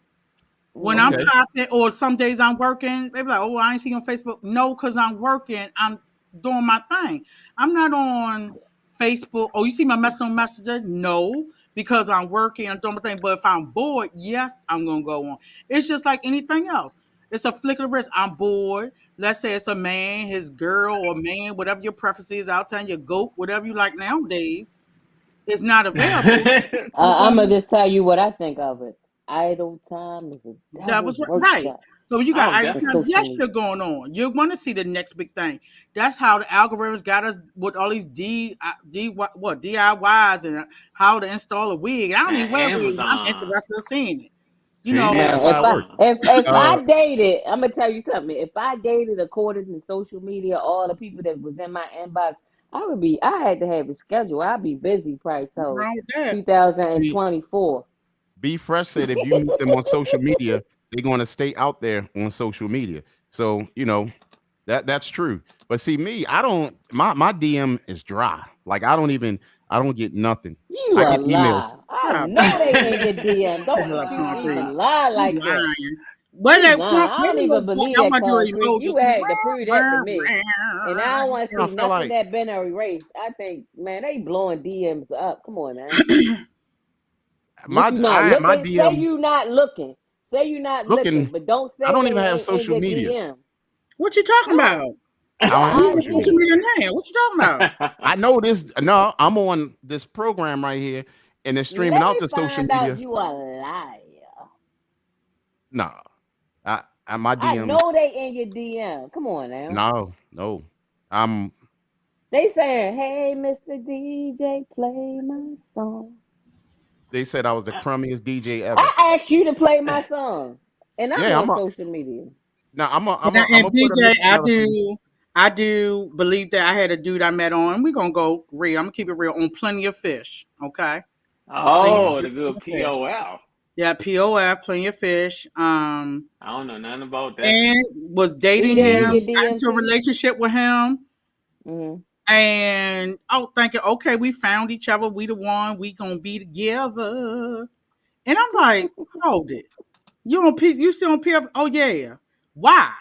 When I'm Okay. Mhm. popping, or some days I'm working, they be like, "Oh, I ain't see you on Facebook." No, because I'm working. I'm doing my thing. I'm not on Facebook. Oh, you see my message on Messenger? No, because I'm working. I'm doing my thing. But if I'm bored, yes, I'm gonna go on. It's just like anything else. It's a flick of the wrist. I'm bored. Let's say it's a man, his girl, or man, whatever your preference is. Out there, your goat, whatever you like nowadays, is not available. You're I'm gonna gonna just tell you what I think of it. Idle time is a That devil's was right. workshop So you got Oh, idle in time. definitely. social Yes, media. you're going on. You're going to see the next big thing. That's how the algorithms got us with all these DIYs and how to install a wig. I don't even And wear wigs. I'm Amazon. interested in seeing it. You See, know, Man, that's how it works. Amazon. if Uh, I dated, I'm gonna tell you something. If I dated according to social media, all the people that was in my inbox, I had to have a schedule. I'd be busy probably what's till wrong with that? see, 2024. Be Fresh said if you meet them on social media, they're going to stay out there on social media. So that's true. But see, me, I don't. My DM is dry. Like I don't get nothing. You I a get emails. lie. I Stop. know they in your DM. Nigga Don't like you concrete. even lie You like that. lying. Where You they lying. I where don't the even little boy? believe I'm that gonna do concrete. emojis. You had to prove that to me. And I don't want You to know, I see feel nothing like that been erased. I think, man, they blowing DMs up. Come on now. What you not my looking? Say DM you not looking. Say you not looking, looking. but don't I say don't they even have ain't in social your media. DM. What you talking Huh? about? I don't Your have You on social social media. IG. media now? What you talking about? I know this. No, I'm on this program right here, and it's streaming Let out me to social find out media. you a liar. No, my I DMs. know they in your DM. Come on now. No. I'm. They saying, "Hey, Mr. DJ, play my song." They said I was the crummiest DJ ever. I asked you to play my song, and I'm Yeah, on social media. now I'm And gonna put a BJ, mix together for you. I do believe that I had a dude I met on. We're gonna go real. I'm gonna keep it real on Plenty of Fish. Okay, Plenty Oh, the of good Fish. POL. Yeah, POF, Plenty of Fish. I don't know nothing about that. And was He dating there him, in your got DM into a too? relationship with him, Hmm. and thinking, okay, we found each other. We the one. We gonna be together. And I'm like, hold it. You still on PF? Oh yeah. Why?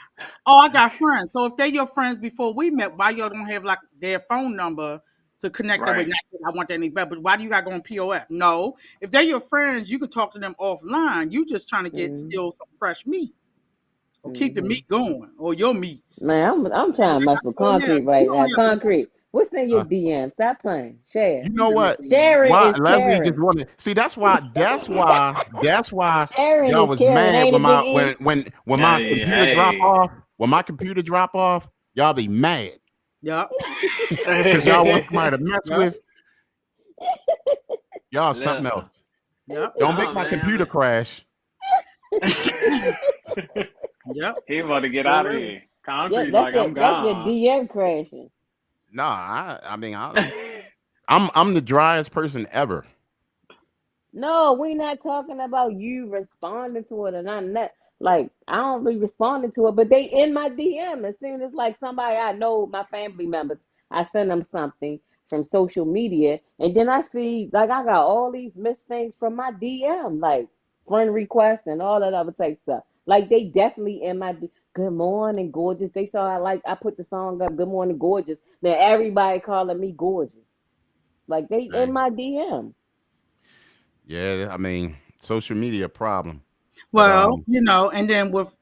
Oh, I got friends. So if they're your friends before we met, why y'all don't have like their phone number to connect that way? Right. Not that I want that any better, but why do you got to go on POF? No. If they're your friends, you can talk to them offline. You just trying to get Hmm. still some fresh meat or keep the Hmm. meat going or your meats. Man, I'm And trying to like I mess with told him, concrete you right now. don't have to know. Concrete, what's in your Uh, DM? Stop playing. you Share. You know don't have what? to know. Sharing Why is Leslie just caring. wanted see that's why Sharing y'all is was caring. mad Ain't when it, Big my E? when my Hey, computer drop hey. off y'all be mad Yep. because y'all want somebody to mess Yep. with. Y'all something Listen. else. Yep. Don't make Nah, my man. computer crash. Yep. He about to get Sure out of will. here. Yeah, Concrete like I'm that's your gone. DM crashing. Nah, I mean I'm the driest person ever. No, we not talking about you responding to it, and I'm not like I don't be responding to it, but they in my DM as soon as like somebody I know, my family members, I send them something from social media, and then I see like I got all these missed things from my DM, like friend requests and all that other type stuff. Like they definitely in my Good morning, gorgeous. They saw I put the song up, Good Morning, Gorgeous. Now everybody calling me gorgeous. Like they in Dang. my DM. Yeah, I mean social media problem. But Well, and then with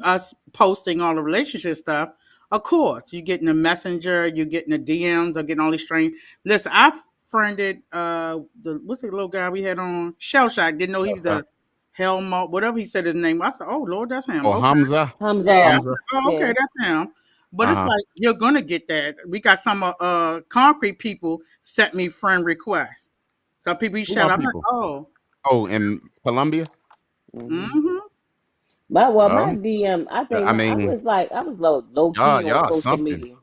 us posting all the relationship stuff, of course, you're getting the messenger, you're getting the DMs, or getting all these strange. Listen, I friended what's the little guy we had on Shell Shock. Didn't know he was a Helmo, whatever he said his name. I said, "Oh Lord, that's him." Oh, Okay, Hamza. Hamza. yeah. Hamza. Oh, okay, Yeah. that's him. But it's Uh-huh. like you're gonna get that. We got some concrete people sent me friend requests. Some people you Who shout are out, I'm like, people? oh, Oh, in Colombia? mm-hmm. My Well, DM, I think I I mean, was low key on y'all social something. media.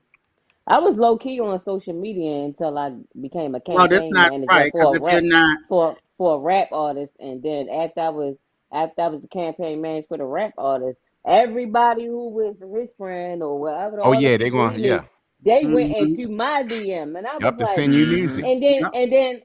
I was low key on social media until I became a Well, that's campaign not manager right because for a if you're rap not, for a rap artist, and then after I was the campaign manager for the rap artist, everybody who was his friend or whatever the Oh other yeah, they're people he going. knew, Yeah, they went mm-hmm, into my DM, and I was yep. To like, send you music. Mm-hmm. yep.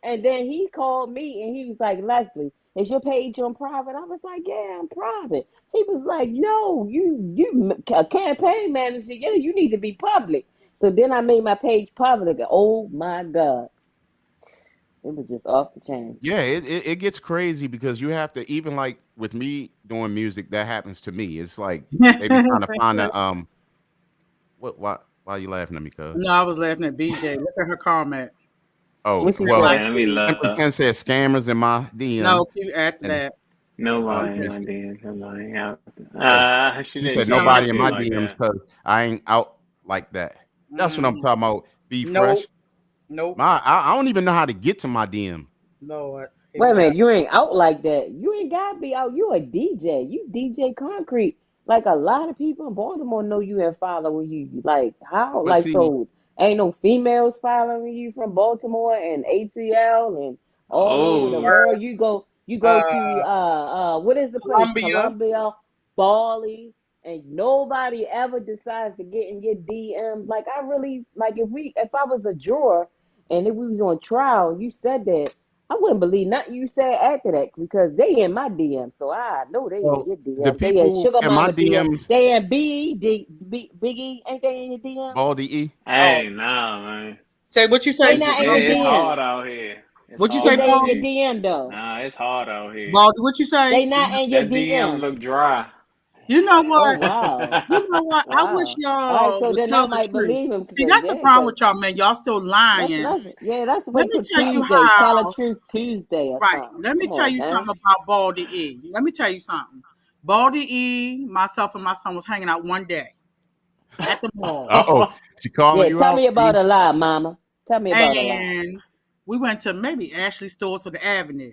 and then he called me and he was like, Leslie, is your page on private? I was like, yeah, I'm private. He was like, no, you a campaign manager, yeah, you need to be public. So then I made my page public. Oh my God, it was just off the chain. Yeah, it gets crazy because you have to, even like with me doing music, that happens to me. It's like they be trying to find a what why are you laughing at me, cuz? No, I was laughing at BJ. Look at her comment. Oh, She What she said well, like, say? Let me please. Simply look. 10 said scammers in my DM, No, keep after and that. Nobody, yes, my dear. Nobody out. yes, She he She didn't said sound say like nobody in shit my you. like DMs that. because I ain't out like that. That's what I'm Mm, talking about. Be nope, fresh. nope. I don't even know how to get to my DM. Lord, here Wait we a go. minute, you ain't out like that. You ain't gotta be out. You a DJ. You DJ Concrete. Like a lot of people in Baltimore know you and following you. Like how? But Like see, so, ain't no females following you from Baltimore and ATL and all over the Oh, world. You go to Uh, what is the place? Columbia. Columbia, Bali, and nobody ever decides to get in your DM. Like I really like if I was a juror and if we was on trial, you said that. I wouldn't believe nothing you said after that because they in my DM, so I know they in well, your the DM. They in people Sugar in my Mama DM. DMs, They in Biggie, ain't they in your DM? Baldy E. Oh, hey, nah, man. say what you They say. not in your It's hard DM. out here. It's What you Is say, hard they out in your Baldy? here. DM though? Nah, it's hard out here. Baldy, what you say? They not in your That DM DM. look dry. You know Oh what? wow, You know what? I wish wow. All right, y'all so would then I tell the might truth. believe him See, because that's the yeah, problem because with y'all, man. Y'all still that's lying. nothing. Yeah, that's Let wait me till tell you Tuesday. Tell a how. truth Tuesday or Right. something. Let me Come tell on, you man. something about Baldy E. Let me tell you something. Baldy E, myself and my son was hanging out one day at the mall, Uh-oh, she calling Yeah, you tell out, me about E. a lie, Mama. Tell me about a lie. and we went to maybe Ashley Stores or the Avenue.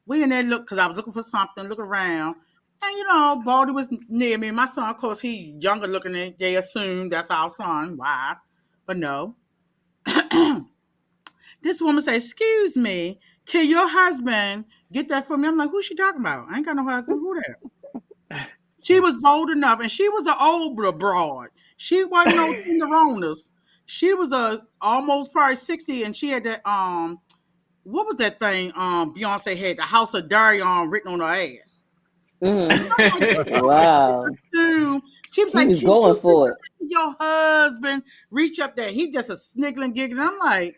We in there look because I was looking for something, look around. And Baldy was near me. My son, of course, he's younger looking than they assume that's our son. Why? But no. This woman said, "Excuse me, can your husband get that for me?" I'm like, "Who's she talking about? I ain't got no husband. Who that?" She was bold enough, and she was an older broad. She wasn't no tenderonas. She was almost probably 60, and she had that what was that thing Beyonce had, the House of Darion written on her ass. Hmm. Like, Wow. assume she was She like, was "Can you going reach for up to your husband? Reach up there." He just a sniggling, giggling. I'm like,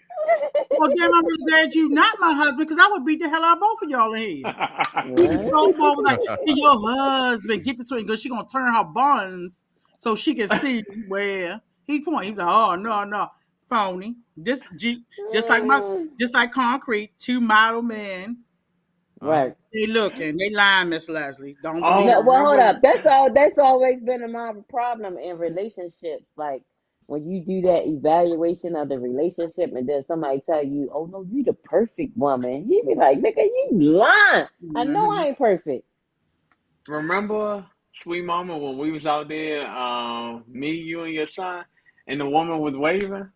"Well, damn, I'm really glad you not my husband, because I would beat the hell out of both of y'all in here." He was so bold, was like, "Hey, your husband, get the twin, because she gonna turn her buns so she can see where he point." He was like, "Oh no, no, phony." it. Just like concrete, two model men. Uh-huh. Right. They looking, they lying, Miss Leslie. Don't Oh, believe No, them. well, hold remember? up. That's always been my problem in relationships. Like when you do that evaluation of the relationship, and then somebody tell you, "Oh no, you the perfect woman," you be like, "Nigga, you lying." I know Mm-hmm. I ain't perfect. Remember, sweet mama, when we was out there, me, you, and your son, and the woman was waving?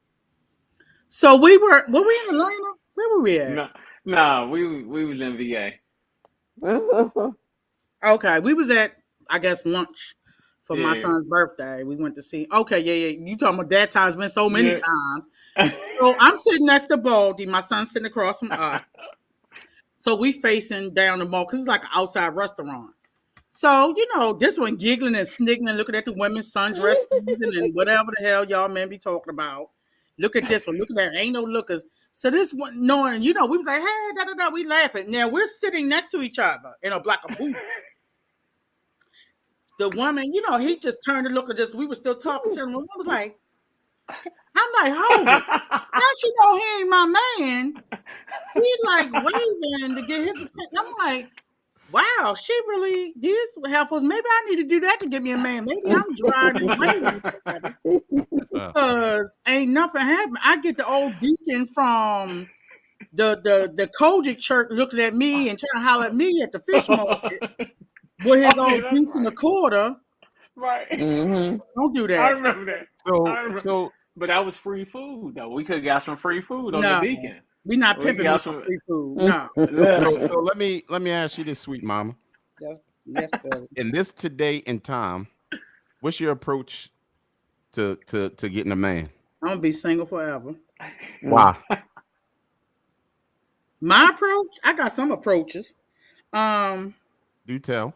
So were we in Atlanta? Where were we at? No, nah, we was in VA. Okay, we was at, I guess, lunch for my Yeah, son's birthday. We went to see. Okay, yeah, yeah. You talking about that time's been so many yeah. times. So I'm sitting next to Baldy. My son's sitting across from us. So we facing down the mall because it's like an outside restaurant. So, this one giggling and sniggling, looking at the women's sundress season and whatever the hell y'all men be talking about. Look at this one. Look at that. Ain't no lookers. So this one, knowing, we was like, hey, da da da, we laughing. Now we're sitting next to each other in a block of booth. The woman, he just turned to look at us. We were still talking to him. The woman was like, I'm like, hold it. Now she know he ain't my man. He like waving to get his attention. I'm like, wow, she really did help us. Maybe I need to do that to get me a man. Maybe I'm dry and waiting because ain't nothing happened. I get the old deacon from the Kojic church looking at me and trying to holler at me at the fish market with his Oh, yeah, old that's piece and a right. quarter. Right. Mm-hmm. Don't do I that. remember that. I So remember. so But that was free food though. We could have got some free food on the No, Deacon. we not We pimping me got for some. free food. No, so Look. let me ask you this, sweet mama. that's better. In this today and time, what's your approach to getting a man? I'm gonna be single forever. Why? My approach, I got some approaches. Um, Do tell.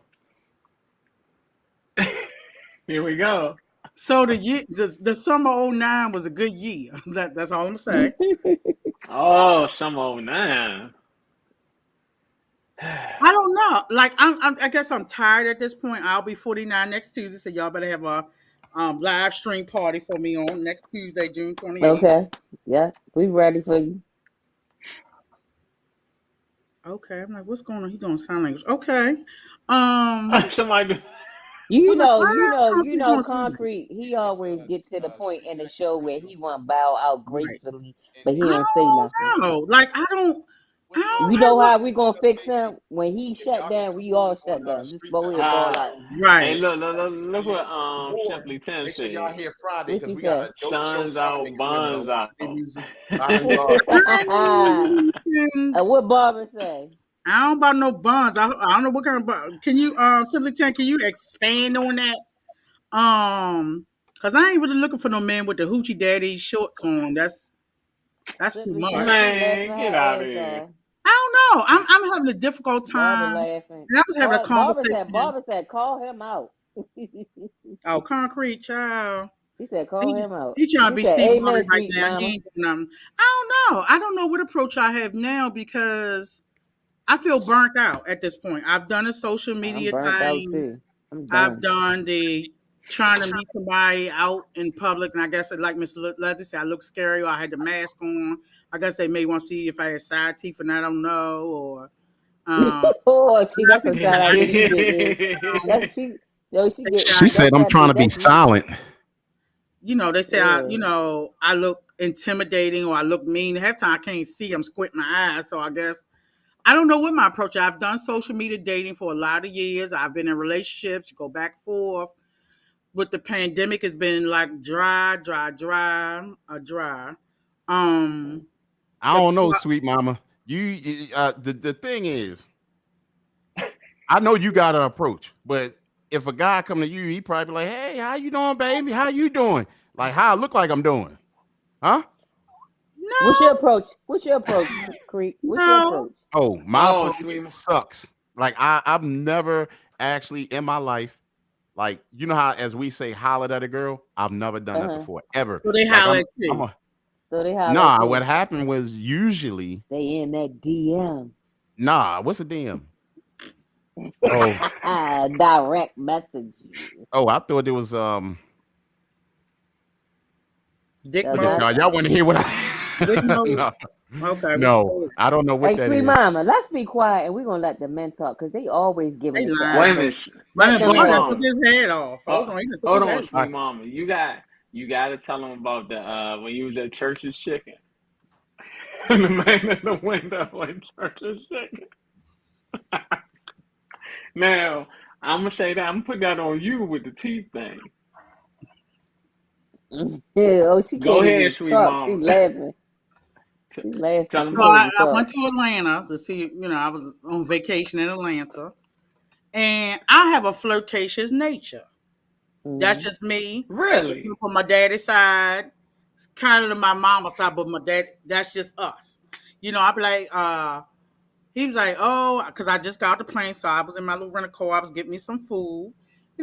Here we go. so the summer '09 was a good year. That's all I'm saying. Oh, some old nine. I don't know. Like I guess I'm tired at this point. I'll be 49 next Tuesday, so y'all better have a live stream party for me on next Tuesday, June 28th. Okay. Yeah, we ready for you. Okay, I'm like, what's going on? He doing sign language. Okay. Um, Somebody. You what's up? know, you How know, come you he know, doing sign language? Concrete. He always get to the point in the show where he want to bow out Right. gracefully, but he I don't say nothing. don't know. Like I You don't have know no how we gonna fix him when he shut down? We all shut down. Just blow his ball Ah, out. hey, right. look what Simply Ten Make sure y'all said. hear Friday What because she we got say? a dope show Suns Friday out, because we have bonds out. electricity music, live and bars. What Barbara say? I don't about no buns. I don't know what kind of bun. Can you simply can you expand on that? Cause I ain't really looking for no man with the hoochie daddy shorts on. That's too Simply much. Ten, she laughing Man, get her out of ass here. off. I don't know. I'm having a difficult Barbara time. laughing. And I was having a conversation. Barbara said, call him out. Oh, concrete child. She said, call He, him out. he trying to She be said, Steve Harvey amen, right sweet now. He mama. ain't doing nothing. I don't know. I don't know what approach I have now because I feel burnt out at this point. I've done a social I'm media burnt out thing. too. I'm I've done. done the trying to meet somebody out in public, and I guess like Miss Leslie said, I look scary or I had the mask on. I guess they may want to see if I had side teeth, and I don't know. Or Oh, she, I that's a think shout out I to just you, Big E. um, That's she. Yo, she they get say She said, that's "I'm that trying big. to be That's you. silent." they say Yeah. I look intimidating or I look mean. Half time I can't see. I'm squinting my eyes, so I guess I don't know what my approach is. I've done social media dating for a lot of years. I've been in relationships, go back and forth. With the pandemic, it's been like dry. Um, I but don't know, sweet mama. The thing is, I know you got an approach, but if a guy come to you, he probably be like, "Hey, how you doing, baby? How you doing? Like how I look like I'm doing, huh?" What's your no, approach? What's your approach, Creek? What's your no, approach? Oh, my Oh, approach sweet. sucks. Like I've never actually in my life, like you know how as we say hollered at a girl, I've never done Uh that huh. before ever. so they Like holler at I'm you. a So they holler at nah. What you. happened was usually They in that DM. nah. What's a DM? Oh, Direct message you. oh, I thought it was Dick So mode, not. y'all want to hear what dick I mode. no Okay, what you no call it? I don't know what Hey, that sweet is. mama, let's be quiet and we're gonna let the men talk because they always giving They it to Wait us. lying. a So minute. My let man them Sweet Barney talk. took mama. his head off. Hold on, he done took Hold his on, head I, sweet mama. You got to tell them about the when you was at Church's Chicken. And the man at the window at Church's Chicken. Now, I'm gonna say that I'm gonna put that on you with the teeth thing. Oh, she Go can't ahead, even sweet talk. She mama. laughing. She laughing. Tell She them. So can't even I talk. went to Atlanta to see, I was on vacation in Atlanta. And I have a flirtatious nature. That's Mm-hmm. just me. It's Really? from my daddy's side. It's kind of my mama's side, but my dad, that's just us. I'd be like, he was like, oh, because I just got off the plane, so I was in my little rental car. I was getting me some food.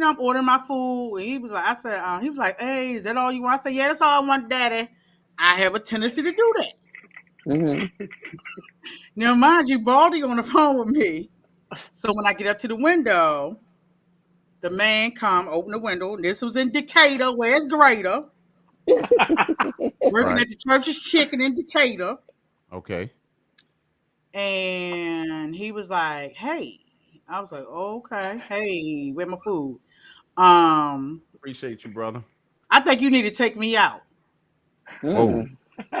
I'm ordering my food. He was like, he was like, hey, is that all you want? I said, yeah, that's all I want, daddy. I have a tendency to do that. Mm-hmm. Now, mind you, Baldy on the phone with me. So when I get up to the window, the man come, open the window. This was in Decatur, where it's greater. Working right. at the Church's Chicken in Decatur. Okay. And he was like, hey. I was like, okay, hey, where my food? Um, Appreciate you, brother. I think you need to take me out. Whoa.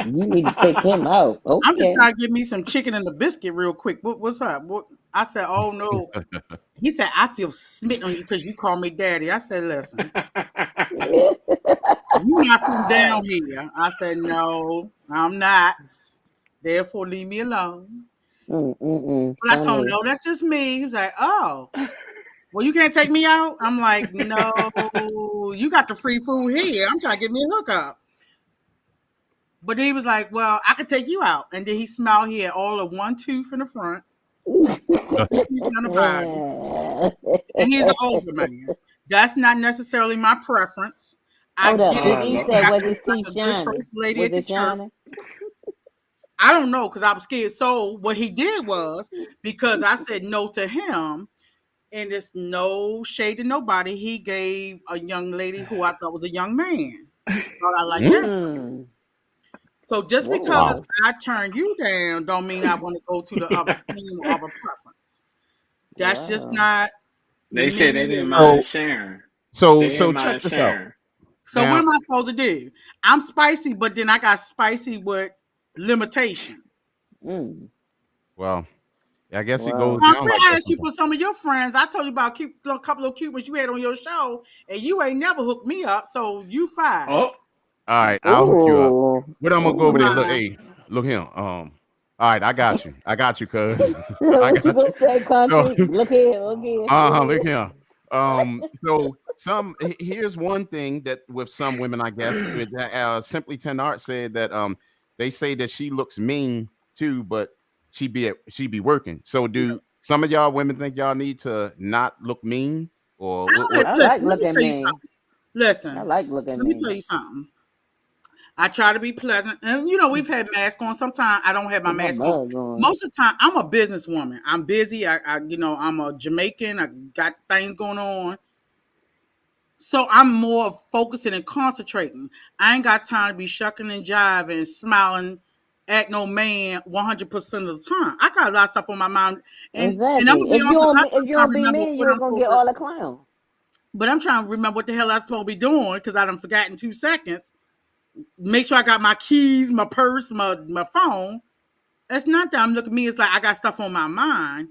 You need to take him out. I'm just Okay. trying to get me some chicken and a biscuit real quick. What's up? What? I said, oh no. He said, I feel smitten on you because you call me daddy. I said, listen, you're not from down here. I said, no, I'm not. Therefore, leave me alone. But I told him, Funny. no, that's just me. He was like, oh, well, you can't take me out? I'm like, no, you got the free food here. I'm trying to get me a hookup. But he was like, well, I could take you out. And then he smiled. He had all of one tooth in the front, teeth on the bottom. And he's an older man. That's not necessarily my preference. I Hold up. get When it. he You said, got was to his look teeth like a good shining? first lady Was at the it church. shining? I don't know because I was scared. So what he did was because I said no to him, and it's no shade to nobody. He gave a young lady who I thought was a young man. Thought I like that. Mm. So just because Whoa. Wow. I turn you down, don't mean I want to go to the other team or other preference. That's just Wow. not They said they me. didn't mind So sharing. so They didn't so check mind this out. sharing. So what Now, am I supposed to do? I'm spicy, but then I got spicy with limitations. Mm. well, I guess it goes Wow. I'm down like gonna that ask you for sometimes. some of your friends. I told you about a couple of cute ones you had on your show, and you ain't never hooked me up. So you fired. Oh, All right, I'll hook you up. Ooh. But I'm gonna go over there. Look, Ooh. Uh, hey, look here. All right, I got you. I got you, cuz. I What you got gonna you. say, So, Concrete? Look here. Look here. Look look here. here. So here's one thing that with some women, I guess, Simply Ten Art said that they say that she looks mean too, but she be working. So do some of y'all women think y'all need to not look mean, or what? I listen, like let me looking tell you mean. something. I Listen, like looking let me tell mean. you something. I try to be pleasant, and we've had masks on. Sometimes I don't have my Get my mask on. bug on. Most of the time, I'm a businesswoman. I'm busy. I'm a Jamaican. I got things going on. So I'm more focusing and concentrating. I ain't got time to be shucking and jiving and smiling at no man 100% of the time. I got a lot of stuff on my mind, and I'm Exactly. gonna be honest. If I'm you trying don't to be remember mean, what you're I'm gonna supposed get to. all the clowns. But I'm trying to remember what the hell I'm supposed to be doing because I done forgot in 2 seconds. Make sure I got my keys, my purse, my phone. That's not that I'm looking at me. It's like I got stuff on my mind.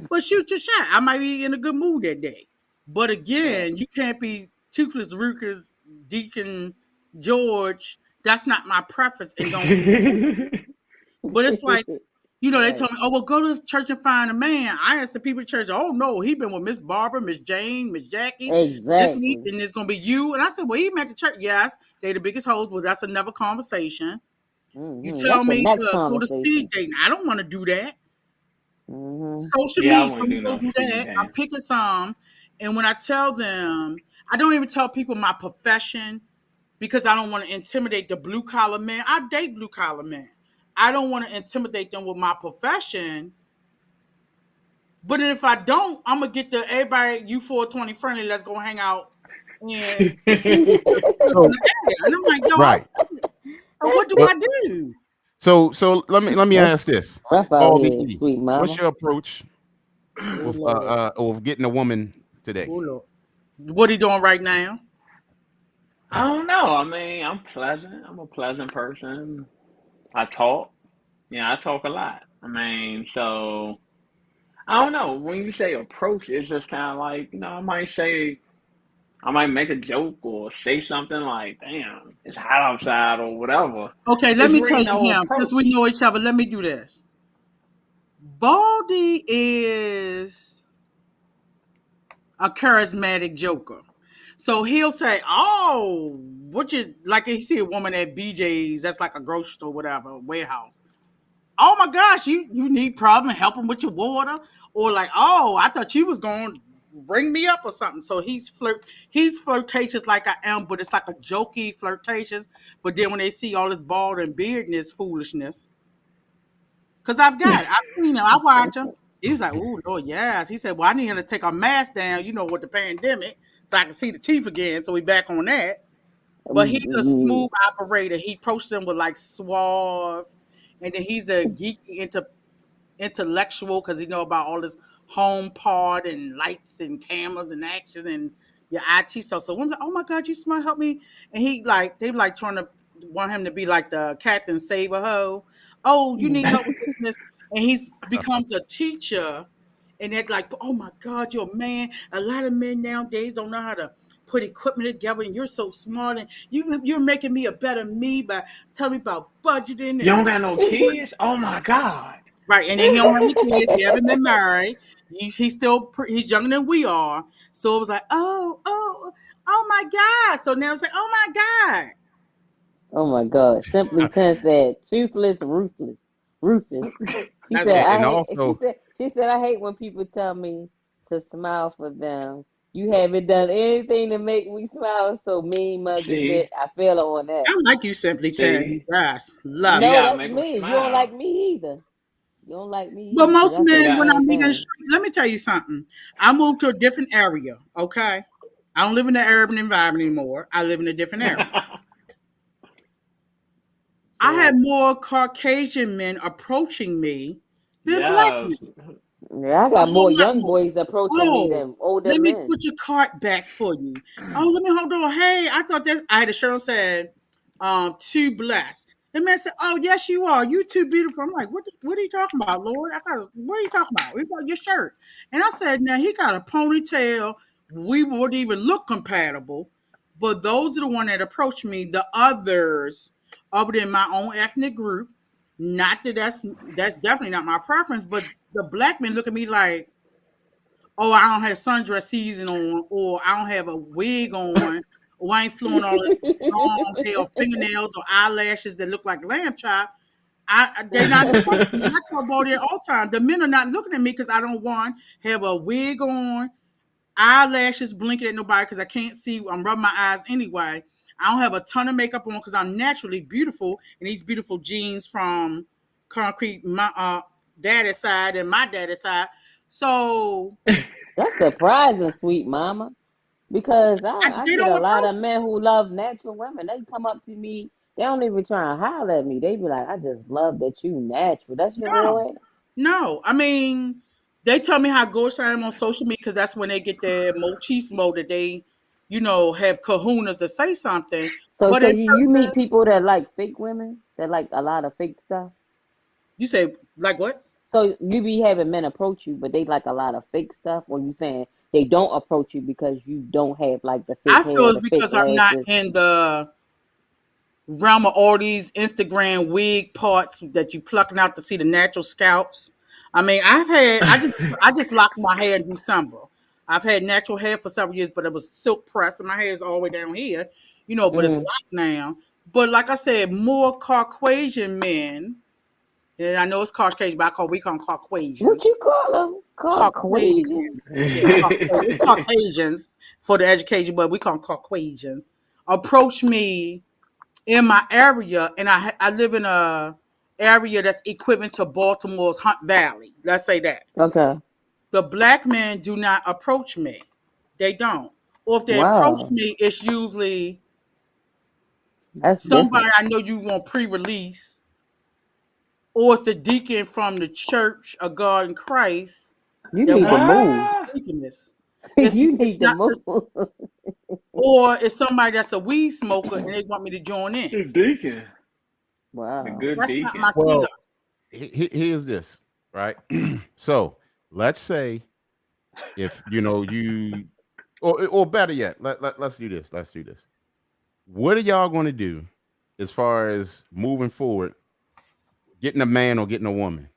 But shoot your shot. I might be in a good mood that day. But Right. again, you can't be Toothless Rookus, Deacon George. That's not my preference and don't be me. But it's like, they Right. told me, oh, well, go to church and find a man. I asked the people at church, oh, no, he been with Miss Barbara, Miss Jane, Miss Jackie this week, Exactly. and it's going to be you. And I said, well, he met the church. Yes, they the biggest hoes, but that's another conversation. You tell That's the me next to go to speed conversation. dating. I don't want to do that. Hmm. Social yeah, I media, so wouldn't we do go no do speed that. I'm dating. picking some. And when I tell them, I don't even tell people my profession because I don't want to intimidate the blue collar men. I date blue collar men. I don't want to intimidate them with my profession. But if I don't, I'm gonna get the everybody you 420 friendly. Let's go hang out and So and I'm like, yo, right. so what do Well, I do? so let me That's ask this, rough out Baldy here, E. sweet What's mama. your approach Oh with Lord, of getting a woman oh today? Lord, what are you doing right now? I don't know. I mean, I'm pleasant. I'm a pleasant person. I talk. Yeah, I talk a lot. I mean, so I don't know. When you say approach, it's just kind of like, I might make a joke or say something like, damn, it's hot outside or whatever. Okay, let It's me tell really you no him. Since we approach. know each other, let me do this. Baldy is a charismatic joker. So he'll say, oh, what you like you see a woman at BJ's, that's like a grocery store, whatever, warehouse. Oh my gosh, you need problem helping with your water? Or like, oh, I thought you was going to bring me up or something. So he's flirtatious like I am, but it's like a jokey flirtatious. But then when they see all this bald and beardness foolishness, because I've got it. I've seen him. I watch him. He was like, "Ooh, Lord, yes." He said, "Well, I need him to take our mask down, with the pandemic, so I can see the teeth again." So we back on that. But he's a Mm, smooth operator. He approaches them with like suave, and then he's a geeky intellectual because he know about all this home part and lights and cameras and action and your IT stuff. So women like, oh my God, you smart, help me. And he like they like trying to want him to be like the Captain Save a Ho. Oh, you need help with this and this. And he's becomes a teacher. And they're like, oh my God, you're a man. A lot of men nowadays don't know how to put equipment together, and you're so smart, and you're making me a better me by telling me about budgeting You don't and got no kids? Oh my God. right. And then he don't have any kids. He haven't been married. He's still he's younger than we are. So it was like, oh my God. So now it's like, oh my God. Oh my God. Simply 10 said, toothless, ruthless. Ruthless. She That's said, it. And I hate also, she said, I hate when people tell me to smile for them. You haven't done anything to make me smile, so mean mugging See, bit. I feel her on that. I like you, Simply 10. see, Yes. Love you it. No, gotta that's make them me. You don't like smile. me either. You don't like me But either, because most I say men, the when I same meet in the thing. street, let me tell you something. I moved to a different area, okay? I don't live in the urban environment anymore. I live in a different area. I had so more Caucasian men approaching me than black Yes. men. Yeah, I A got whole more lot young more. boys approaching me Oh, than older let me men. put your cart back for you. Oh, let me hold on. Hey, I thought that I had a shirt on said, too blessed. The man said, oh, yes, you are. You too beautiful. I'm like, what are you talking about, Lord? What are you talking about? He got your shirt. And I said, now he got a ponytail. We wouldn't even look compatible. But those are the one that approached me. The others, other than my own ethnic group, not that that's definitely not my preference, but the black men look at me like, oh, I don't have sundress season on, or I don't have a wig on, or I ain't flowing all this long hair, or fingernails, or eyelashes that look like lamb chop. They not approaching me. I tell about it all the time. The men are not looking at me because I don't want have a wig on, eyelashes blinking at nobody because I can't see. I'm rubbing my eyes anyway. I don't have a ton of makeup on because I'm naturally beautiful, and these beautiful genes from concrete my daddy's side and my daddy's side. So That's surprising, sweet mama. Because I they get don't a lot approach of me. men who love natural women. They come up to me. They don't even try and holler at me. They be like, I just love that you natural. That's your No, real hair. no. I mean, they tell me how gorgeous I am on social media because that's when they get their machismo that they, have kahunas to say something. So But so in you meet person, people that like fake women, that like a lot of fake stuff. you say like what? So you be having men approach you, but they like a lot of fake stuff, or you saying they don't approach you because you don't have like the fake I feel hair, it's the fake because I'm not lashes. in the realm of all these Instagram wig parts that you plucking out to see the natural scalps. I mean, I just locked my hair in December. I've had natural hair for several years, but it was silk pressed, and my hair is all the way down here, but it's Mm. locked now. But like I said, more Caucasian men. And I know it's Caucasian, but we call them What Caucasians. you call them? Caucasian? Caucasian. Yeah, it's Caucasians for the education, but we call them Caucasians. Approach me in my area, and I live in a area that's equivalent to Baltimore's Hunt Valley. Let's say that Okay. the black men do not approach me. They don't. Or if they approach Wow. me, it's usually That's somebody different. I know you want pre-release, or it's the deacon from the Church of God in Christ You that need to wants move. Ah, deaconess. You It's need to not, move. or it's somebody that's a weed smoker and they want me to join in. the deacon, the Wow. good That's not my deacon. stilo. well, here's this, right? So let's say if you or better yet, let's do this. Let's do this. What are y'all going to do as far as moving forward, getting a man or getting a woman?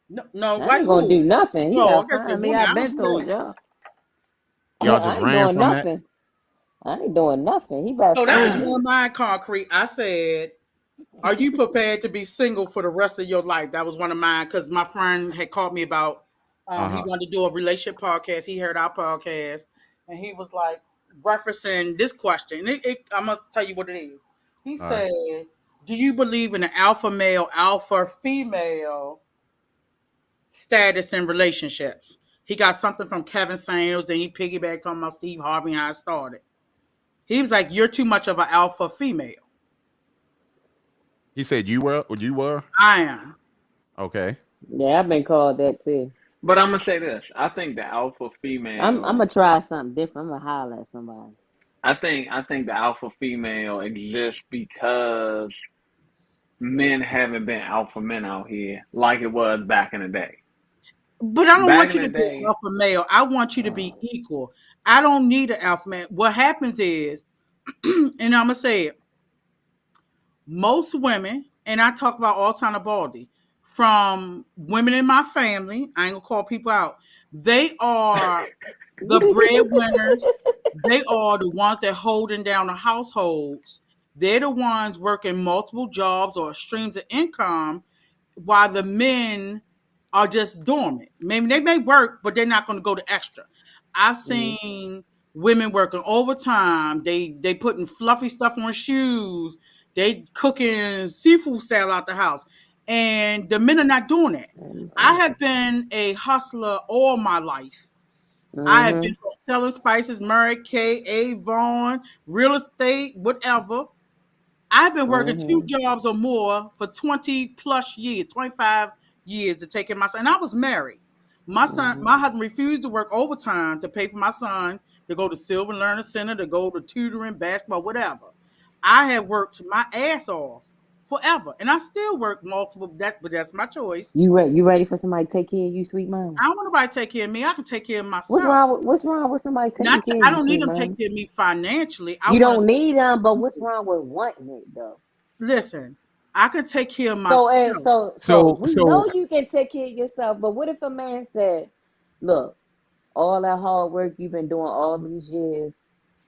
No, no, I why ain't gonna who? do nothing. He No, I gotta guess the find me. woman. I've I don't been do told that. y'all. Y'all just I ain't ran doing from that. nothing. I ain't doing nothing. He better So that was find one me. of mine, Concrete. I said, are you prepared to be single for the rest of your life? That was one of mine because my friend had called me about he Uh-huh. wanted to do a relationship podcast. He heard our podcast and he was like referencing this question. I'm gonna tell you what it is. He All right. said, do you believe in an alpha male, alpha female status in relationships? He got something from Kevin Samuels, then he piggybacked on my Steve Harvey and how it started. He was like, you're too much of an alpha female. He said you were. You were. I am. Okay. Yeah, I've been called that too. But I'm gonna say this. I think the alpha I'm female. gonna try something different. I'm gonna holler at somebody. I think the alpha female exists because men haven't been alpha men out here like it was back in the day. But I don't Back want in you the to be day, alpha male. I want you to be equal. I don't need an alpha man. What happens is, and I'm gonna say it, most women, and I talk about all time of baldy, from women in my family, I ain't gonna call people out. They are the breadwinners. They are the ones that holding down the households. They're the ones working multiple jobs or streams of income while the men are just dormant. Maybe they may work, but they're not going to go the extra. I've Mhm, seen women working overtime. They putting fluffy stuff on shoes. They cooking seafood salad out the house, and the men are not doing that. I have been a hustler all my life. I have been mhm, from selling spices, Mary Kay, Avon, real estate, whatever. I've been working two mhm, jobs or more for 20 plus years, 25 years to take care of my son. And I was married. mhm. My husband refused to work overtime to pay for my son to go to Silver Learning Center, to go to tutoring, basketball, whatever. I have worked my ass off forever. And I still work multiple, but that's my choice. You ready for somebody to take care of you, sweet mama? I don't want nobody to take care of me. I can take care of What's myself. wrong with somebody taking care of I you, don't need sweet them to take mama? care of me financially. I You want don't need them, but what's to wrong with wanting it though? listen. I can take care of So myself. So we so know you can take care of yourself, but what if a man said, "Look, all that hard work you've been doing all these years,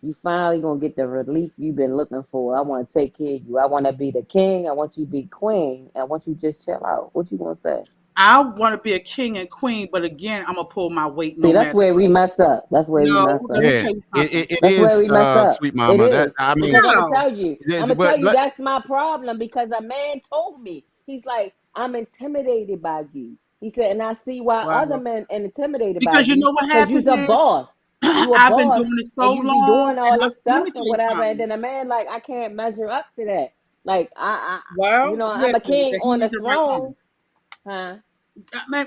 you finally gonna get the relief you've been looking for. I want to take care of you. I want to be the king. I want you to be queen. I want you to just chill out." What you gonna say? I want to be a king and queen, but again, I'm gonna pull my weight See, no that's matter where we what. mess up. That's where we No, mess let up. me yeah, tell you something. it That's where is we mess up. sweet It mama. That is. I mean, Because I'm gonna No, tell you, it is, but that's my problem because a man told me. He's like, "I'm intimidated by you." He said, and I see why other well, men are intimidated by because you you know what because happens you's a is boss. You a I've been boss doing this so and you be long, doing and all this let me stuff tell and you whatever. And something. then a man like, I can't measure up to that. Like Well, I'm a listen, king that he on the needs the right woman. throne, huh? Man,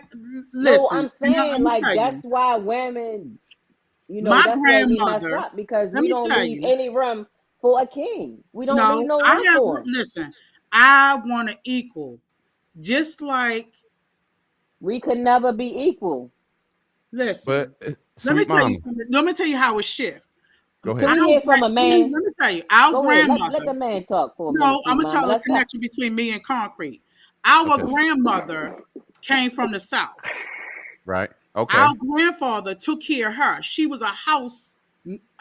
No, listen, I'm and let saying me like tell that's you, why women, my that's where we mess grandmother. up because Let we me don't tell leave you, any room for a king. We don't leave no, no I room have. for him. Listen, I want to equal, just like. We could never be equal. but Listen, let me sweet tell you mama, something. Let me tell you how it shifts. go Can ahead. we hear from a man? Let me tell you, our Go ahead. Let grandmother. the man talk for a minute, No, I'm sweet gonna mama. tell a Let's talk. connection between me and concrete. Our Okay, grandmother came from the south. right. Okay, Our grandfather took care of her. She was a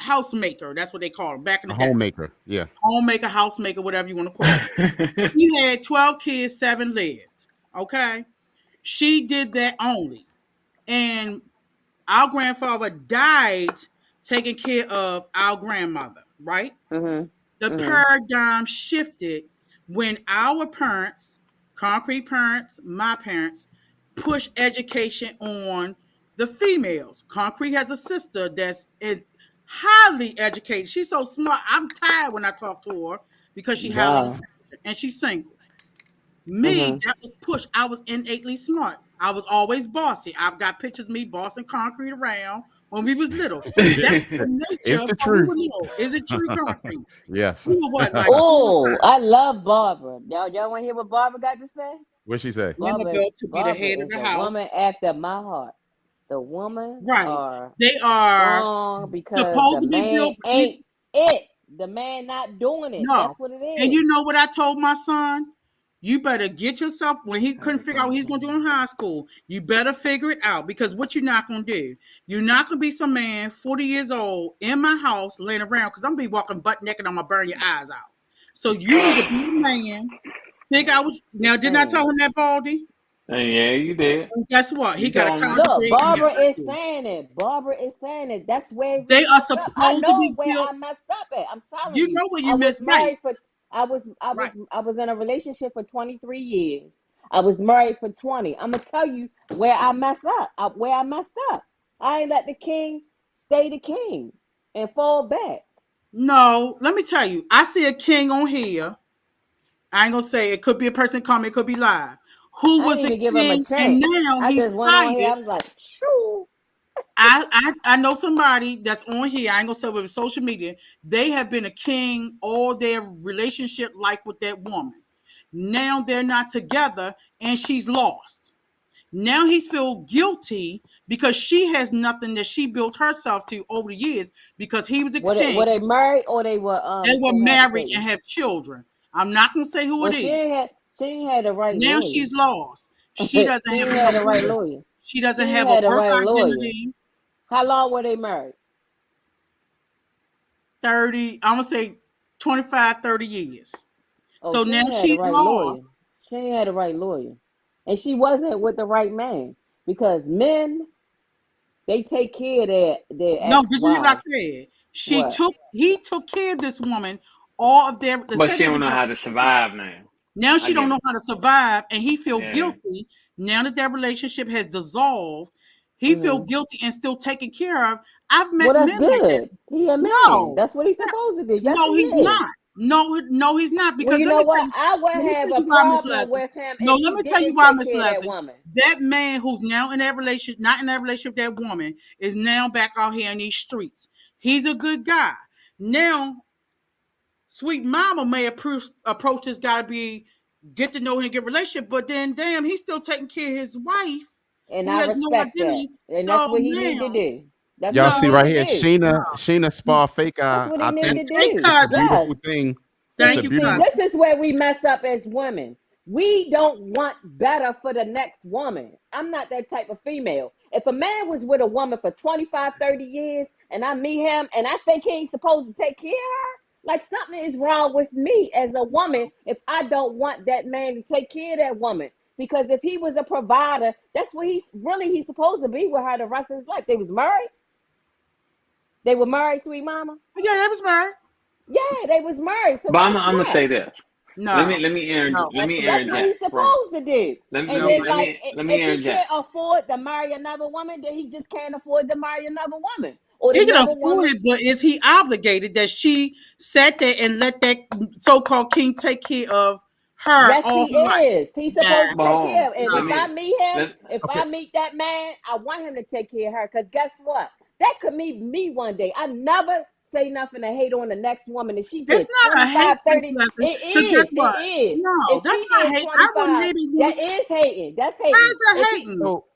housemaker. That's what they called her back in a the day. homemaker. Yeah. Homemaker, housemaker, whatever you want to call it. She had 12 kids, 7 lived. Okay. She did that only. And our grandfather died taking care of our grandmother, right? Mhm. The Mhm. paradigm shifted when our parents, concrete parents, my parents, pushed education on the females. Concrete has a sister that's highly educated. She's so smart. I'm tired when I talk to her because she's highly Wow. intelligent and she's single. Me, Mhm. that was pushed. I was innately smart. I was always bossy. I've got pictures of me bossing concrete around when we was little. That's the It's nature the when we truth. were little. Is it true, concrete? Yes. We were what, like 4 or 5 Oh, I love Barbara. Y'all want to hear what Barbara got to say? What'd she say? Vanderbilt to be the Barbara head of is the a house. woman after my heart. The women Right. are They are strong because supposed the to be man built. ain't it. The man not doing it. No. That's what it And is. you know what I told my son? You better get yourself when he couldn't figure out what he's gonna do in high school. You better figure it out because what you're not gonna do, you're not gonna be some man 40 years old in my house laying around because I'm gonna be walking butt naked. I'm gonna burn your eyes out. So you need to be a man. Figure out what. Now, Just didn't I saying. tell him that, Baldy? Yeah, you did. And guess what? He You got a told me. college Look, degree and Barbara is everything. saying it. Barbara is saying it. That's where we They are messed up. I supposed to know be where built. I messed up at. I'm telling You you. know where I you was missed, right? married for Right. I was in a relationship for 23 years. I was married for 20. I'm gonna tell you where I messed up. Where I messed up. I ain't let the king stay the king and fall back. No, let me tell you. I see a king on here. I ain't gonna say it could be a person coming, it could be live. who I was didn't the even give him a king, and chance. now I he's just went on here. I tired. was like, shoo. I know somebody that's on here. I ain't gonna say with social media. They have been a king all their relationship life with that woman. Now they're not together, and she's lost. Now he's feel guilty because she has nothing that she built herself to over the years because he was a king. Were they married or they were They were married and cohabitating? have children. I'm not gonna say who Well, it is. she ain't had the right Now lawyer. she's lost. She She doesn't have ain't a had the right career. lawyer. She She doesn't ain't have a had the work right lawyer. identity. How long were they married? 30, I'm gonna say 25, 30 years. Oh, So she now ain't had the she's right lost. lawyer. She ain't had the right lawyer. And she wasn't with the right man. Because men, they take care of their No, did you hear what I ex-wives. said? What? He took care of this woman, all of their the But said she they don't was know how to survive now. now I she don't get know it. how to survive, and he feel Yeah. guilty now that their relationship has dissolved. He feel Hmm. guilty and still taken care of. I've Well, met that's men like that. good. He a man. No, That's what he's supposed to do. Yes, he no, he's is. not. No, he's not. Well, Because you know what? I would let me have tell a you why, Miss problem Leslie. with him No, if let he me tell you didn't why, take Miss care of that Leslie. woman. That man who's now in that relationship, not in that relationship, that woman is now back out here in these streets. He's a good guy. Now, sweet mama may approach this guy to be get to know him, get a relationship, but then damn, he's still taking care of his wife And who I has no respect that. identity. And that's So what he need to now, do. That's Y'all what he see no, need right to here, do. Sheena Spa Fake That's Eye. what he I need think to hey do. it's a cousin, Yes. beautiful thing. It's thank a See, you, see, beautiful. this cousin. is where we mess up as women. We don't want better for the next woman. I'm not that type of female. If a man was with a woman for 25, 30 years and I meet him and I think he ain't supposed to take care of her, like something is wrong with me as a woman if I don't want that man to take care of that woman. Because if he was a provider, that's what he's supposed to be with her the rest of his life. They was married. They were married, sweet mama. Yeah, that was married. Yeah, they was married. So But guess I'm gonna what? say this. No, Let me That's what absolutely interject, he's bro. supposed to do. And no, then, man. like, Let me if he interject. can't afford to marry another woman, then he just can't afford to marry another woman. Or He the can number afford woman. it, but is he obligated that she sat there and let that so-called king take care of her Yes, all he her life? is. He's Nah, supposed to But take hold care on. of. And no. if I meet him, Let if Okay, I meet that man, I want him to take care of her. Because guess what? That could meet me one day. I never say nothing to hate on the next woman. And she It's did not a hate 25, 30. lesson. It Because guess is. It what? is. No, If that's she not did hate. I wouldn't 25, hate a woman. that is hating. That's How hating. is that If he hating? so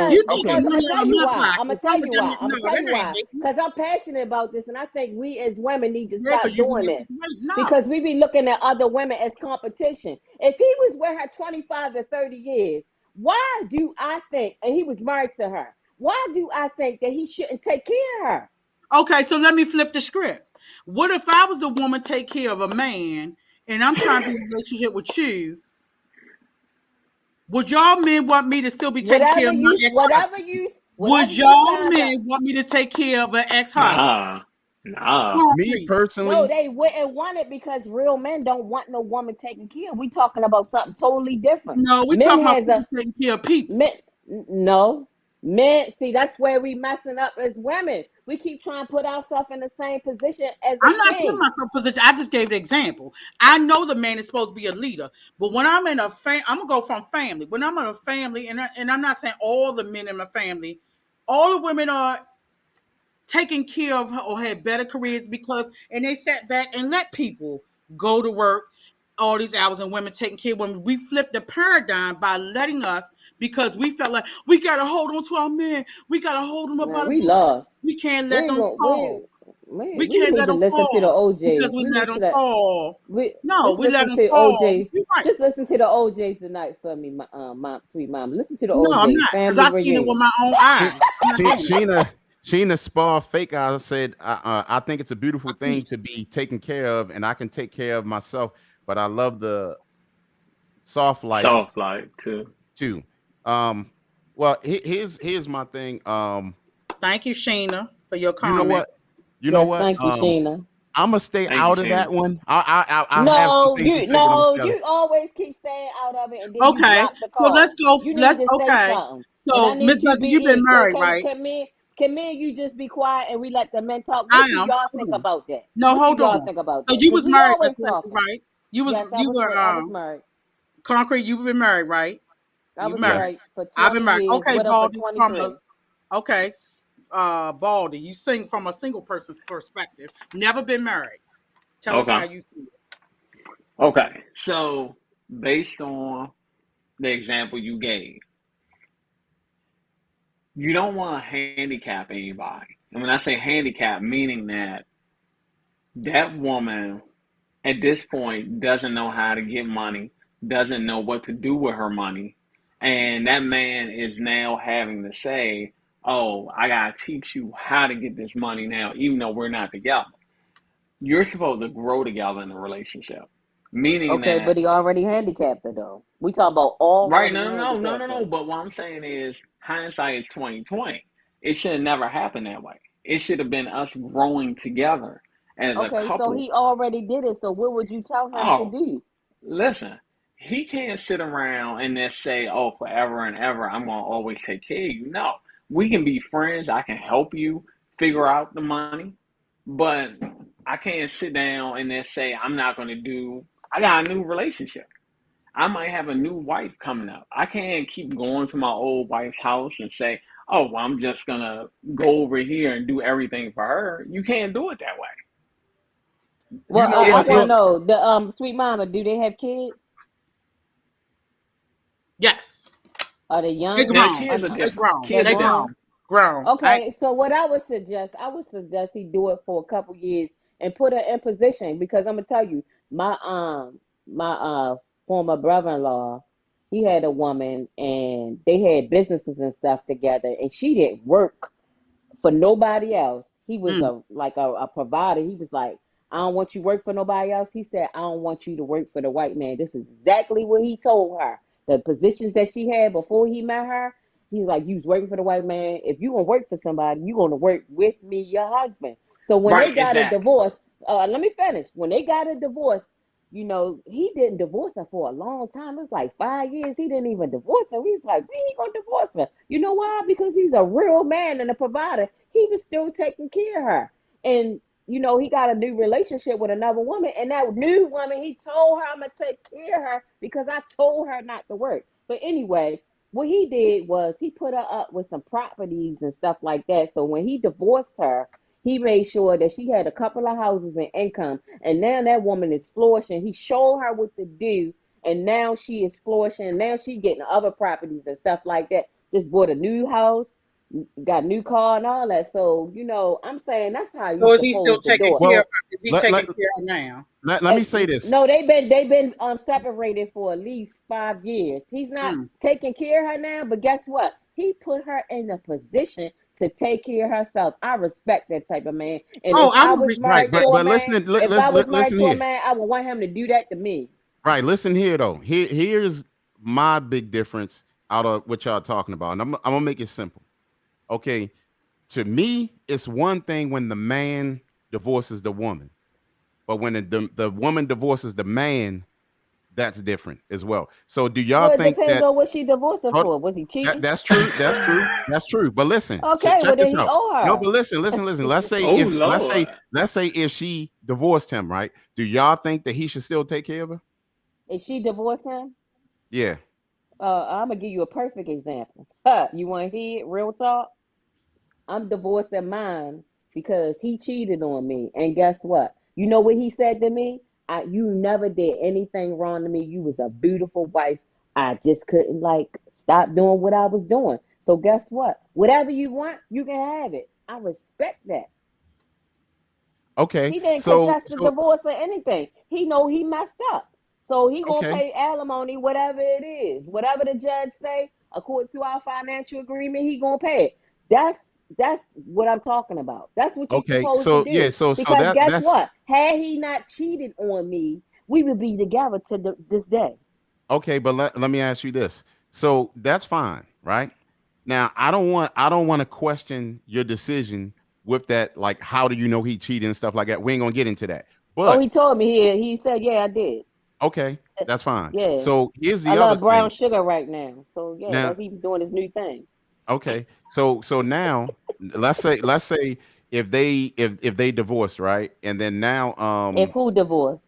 You because taking okay, I'm money gonna out tell of you my why. I'm pocket. gonna Why tell would you that why. mean? I'm No, gonna tell that you ain't why. hating. Because I'm passionate about this, and I think we as women need to Yeah, stop because you in doing a this situation. because No. we be looking at other women as competition. If he was with her 25 to 30 years, why do I think, and he was married to her, why do I think that he shouldn't take care of her? Okay, so let me flip the script. What if I was the woman take care of a man and I'm trying to be in a relationship with you? Would y'all men want me to still be taking care Whatever of my you, whatever ex-husband? you, Would whatever you y'all signed up. men want me to take care of an ex-husband? Nah. Nah. me Concrete. No, personally, they wouldn't want it because real men don't want no woman taking care. We talking about something totally different. No, we're Men talking about has people a taking care of people. men. No, men. See, that's where we messing up as women. We keep trying to put ourselves in the same position as a I'm not putting king. myself in position. I just gave the example. I know the man is supposed to be a leader, but when I'm in a I'm gonna go from family. When I'm in a family, and I'm not saying all the men in my family, all the women are taking care of or had better careers because, and they sat back and let people go to work all these hours and women taking care of women. We flipped the paradigm by letting us because we felt like we gotta hold on to our men. We gotta hold them up by Man, the we bootstrap. lost. We can't let We them gon' fall. we We we can't need let to them listen to the fall because OJs. we We let need them to that. fall. We No, just we let listen them to fall. OJs. You're right. Just listen to the OJs tonight for me, my sweet mom. Listen to the No, I'm OJs not because family I seen it with reunion. my own eyes. I'm not doing it. Sheena Spa Fake Eye said, I think it's a beautiful thing to be taken care of, and I can take care of myself, but I love the soft life Soft life too. too. Um, well, here's my thing. Thank you, Sheena, for your You know comment. what? You know Yes, what? thank you, Sheena. I'm gonna stay Thank you, out of Sheena. that one. I have some things to say, but I'm gonna stay out of. You always keep staying out of it, and then you Okay, drop the so call. let's go. You need Let's to say okay. something, and I So, Miss need you to Leslie, you've been be. So married, right? can me and you just be quiet and we let the men talk? I What do am. y'all Hold think on. about that? No, What do hold y'all on. think about So that? you Because was we married, Miss always Leslie, talking. right? You was Yes, you were I was married. concrete. You were married, right? I You was Yeah. married. married for I've been 20 married. years Okay, with her for Baldy, from 23. okay, Baldy, you sing from a single person's perspective. Never been married. Tell us how Okay. you feel. Okay. So based on the example you gave, you don't want to handicap anybody. And when I say handicap, meaning that that woman at this point doesn't know how to get money, doesn't know what to do with her money, and that man is now having to say, "Oh, I gotta teach you how to get this money now, even though we're not together." You're supposed to grow together in a relationship, meaning Okay, but that he already handicapped her though. We talk about right? already No, no, no, no, no, handicapped no. her. But what I'm saying is, hindsight is 2020. It should have never happened that way. It should have been us growing together as a Okay, so couple. he already did it. So what would you tell him to Oh, do? listen, he can't sit around and just say, "Oh, forever and ever, I'm gonna always take care of you." No, we can be friends. I can help you figure out the money, but I can't sit down and then say, "I'm not gonna do." I got a new relationship. I might have a new wife coming up. I can't keep going to my old wife's house and say, "Oh, well, I'm just gonna go over here and do everything for her." You can't do it that way. You Well, know I If what? want to if know the sweet mama. Do they have kids? Yes, Are they they young? Now grown. kids are They different. grown. They're Kids They are different. grown. grown. Grown. Okay, so what I would suggest he do it for a couple years and put her in position because I'm gonna tell you, my former brother-in-law, he had a woman and they had businesses and stuff together, and she didn't work for nobody else. He was Mm. a provider. He was like, I don't want you to work for nobody else. He said, I don't want you to work for the white man. This is exactly what he told her. The positions that she had before he met her, he's like, you was working for the white man. If you gonna work for somebody, you gonna work with me, your husband. So when they Right, got a exactly. divorce, let me finish. When they got a divorce, he didn't divorce her for a long time. It was like 5 years. He didn't even divorce her. He's like, we ain't gonna divorce her. You know why? Because he's a real man and a provider. He was still taking care of her. And he got a new relationship with another woman. And that new woman, he told her, I'm gonna take care of her because I told her not to work. But anyway, what he did was he put her up with some properties and stuff like that. So when he divorced her, he made sure that she had a couple of houses and income, and now that woman is flourishing. He showed her what to do, and now she is flourishing. Now she getting other properties and stuff like that. Just bought a new house, got a new car and all that. So I'm saying that's how you So is he still supposed to taking do it. care of Well, her? Is he let taking let care of her now? let me say this. No, they've been separated for at least 5 years. He's not Mm. taking care of her now, but guess what? He put her in a position to take care of herself. I respect that type of man. And Oh, if I'm I gonna was Right, married to respect a but man, listen, if I was married listen to a here. man, I would want him to do that to me. Right, listen here though. Here's my big difference out of what y'all talking about, and I'm gonna make it simple. Okay, to me, it's one thing when the man divorces the woman, but when the woman divorces the man, that's different as well. So, do y'all Well, it think depends that? on what she divorced him hold- for. Was he cheating? that's true. That's true. That's true. But listen, Okay, well check then this he out. owe No, her. but listen. Oh Lord. Let's say if she divorced him, right? Do y'all think that he should still take care of her? If she divorced him, Yeah. I'm gonna give you a perfect example. You want to hear it? Real talk. I'm divorcing mine because he cheated on me. And guess what? You know what he said to me? You never did anything wrong to me. You was a beautiful wife. I just couldn't stop doing what I was doing. So guess what? Whatever you want, you can have it. I respect that. Okay. He didn't So contest the divorce or anything. He know he messed up. So he gonna okay. pay alimony, whatever it is. Whatever the judge say, according to our financial agreement, he gonna pay it. That's what I'm talking about. That's what you're Okay. supposed to So yeah. do. So Because guess that's what? Had he not cheated on me, we would be together to this day. okay. But let me ask you this. So that's fine, right? Now I don't want to question your decision with that. Like, how do you know he cheated and stuff like that? We ain't gonna get into that. Oh, But he told me he said, yeah, I did. okay, that's fine. Yeah. So here's I the other love brown thing. sugar right now. So yeah, Now, that's he was doing his new thing. okay. So now let's say if they divorce, right? And then now If who divorced?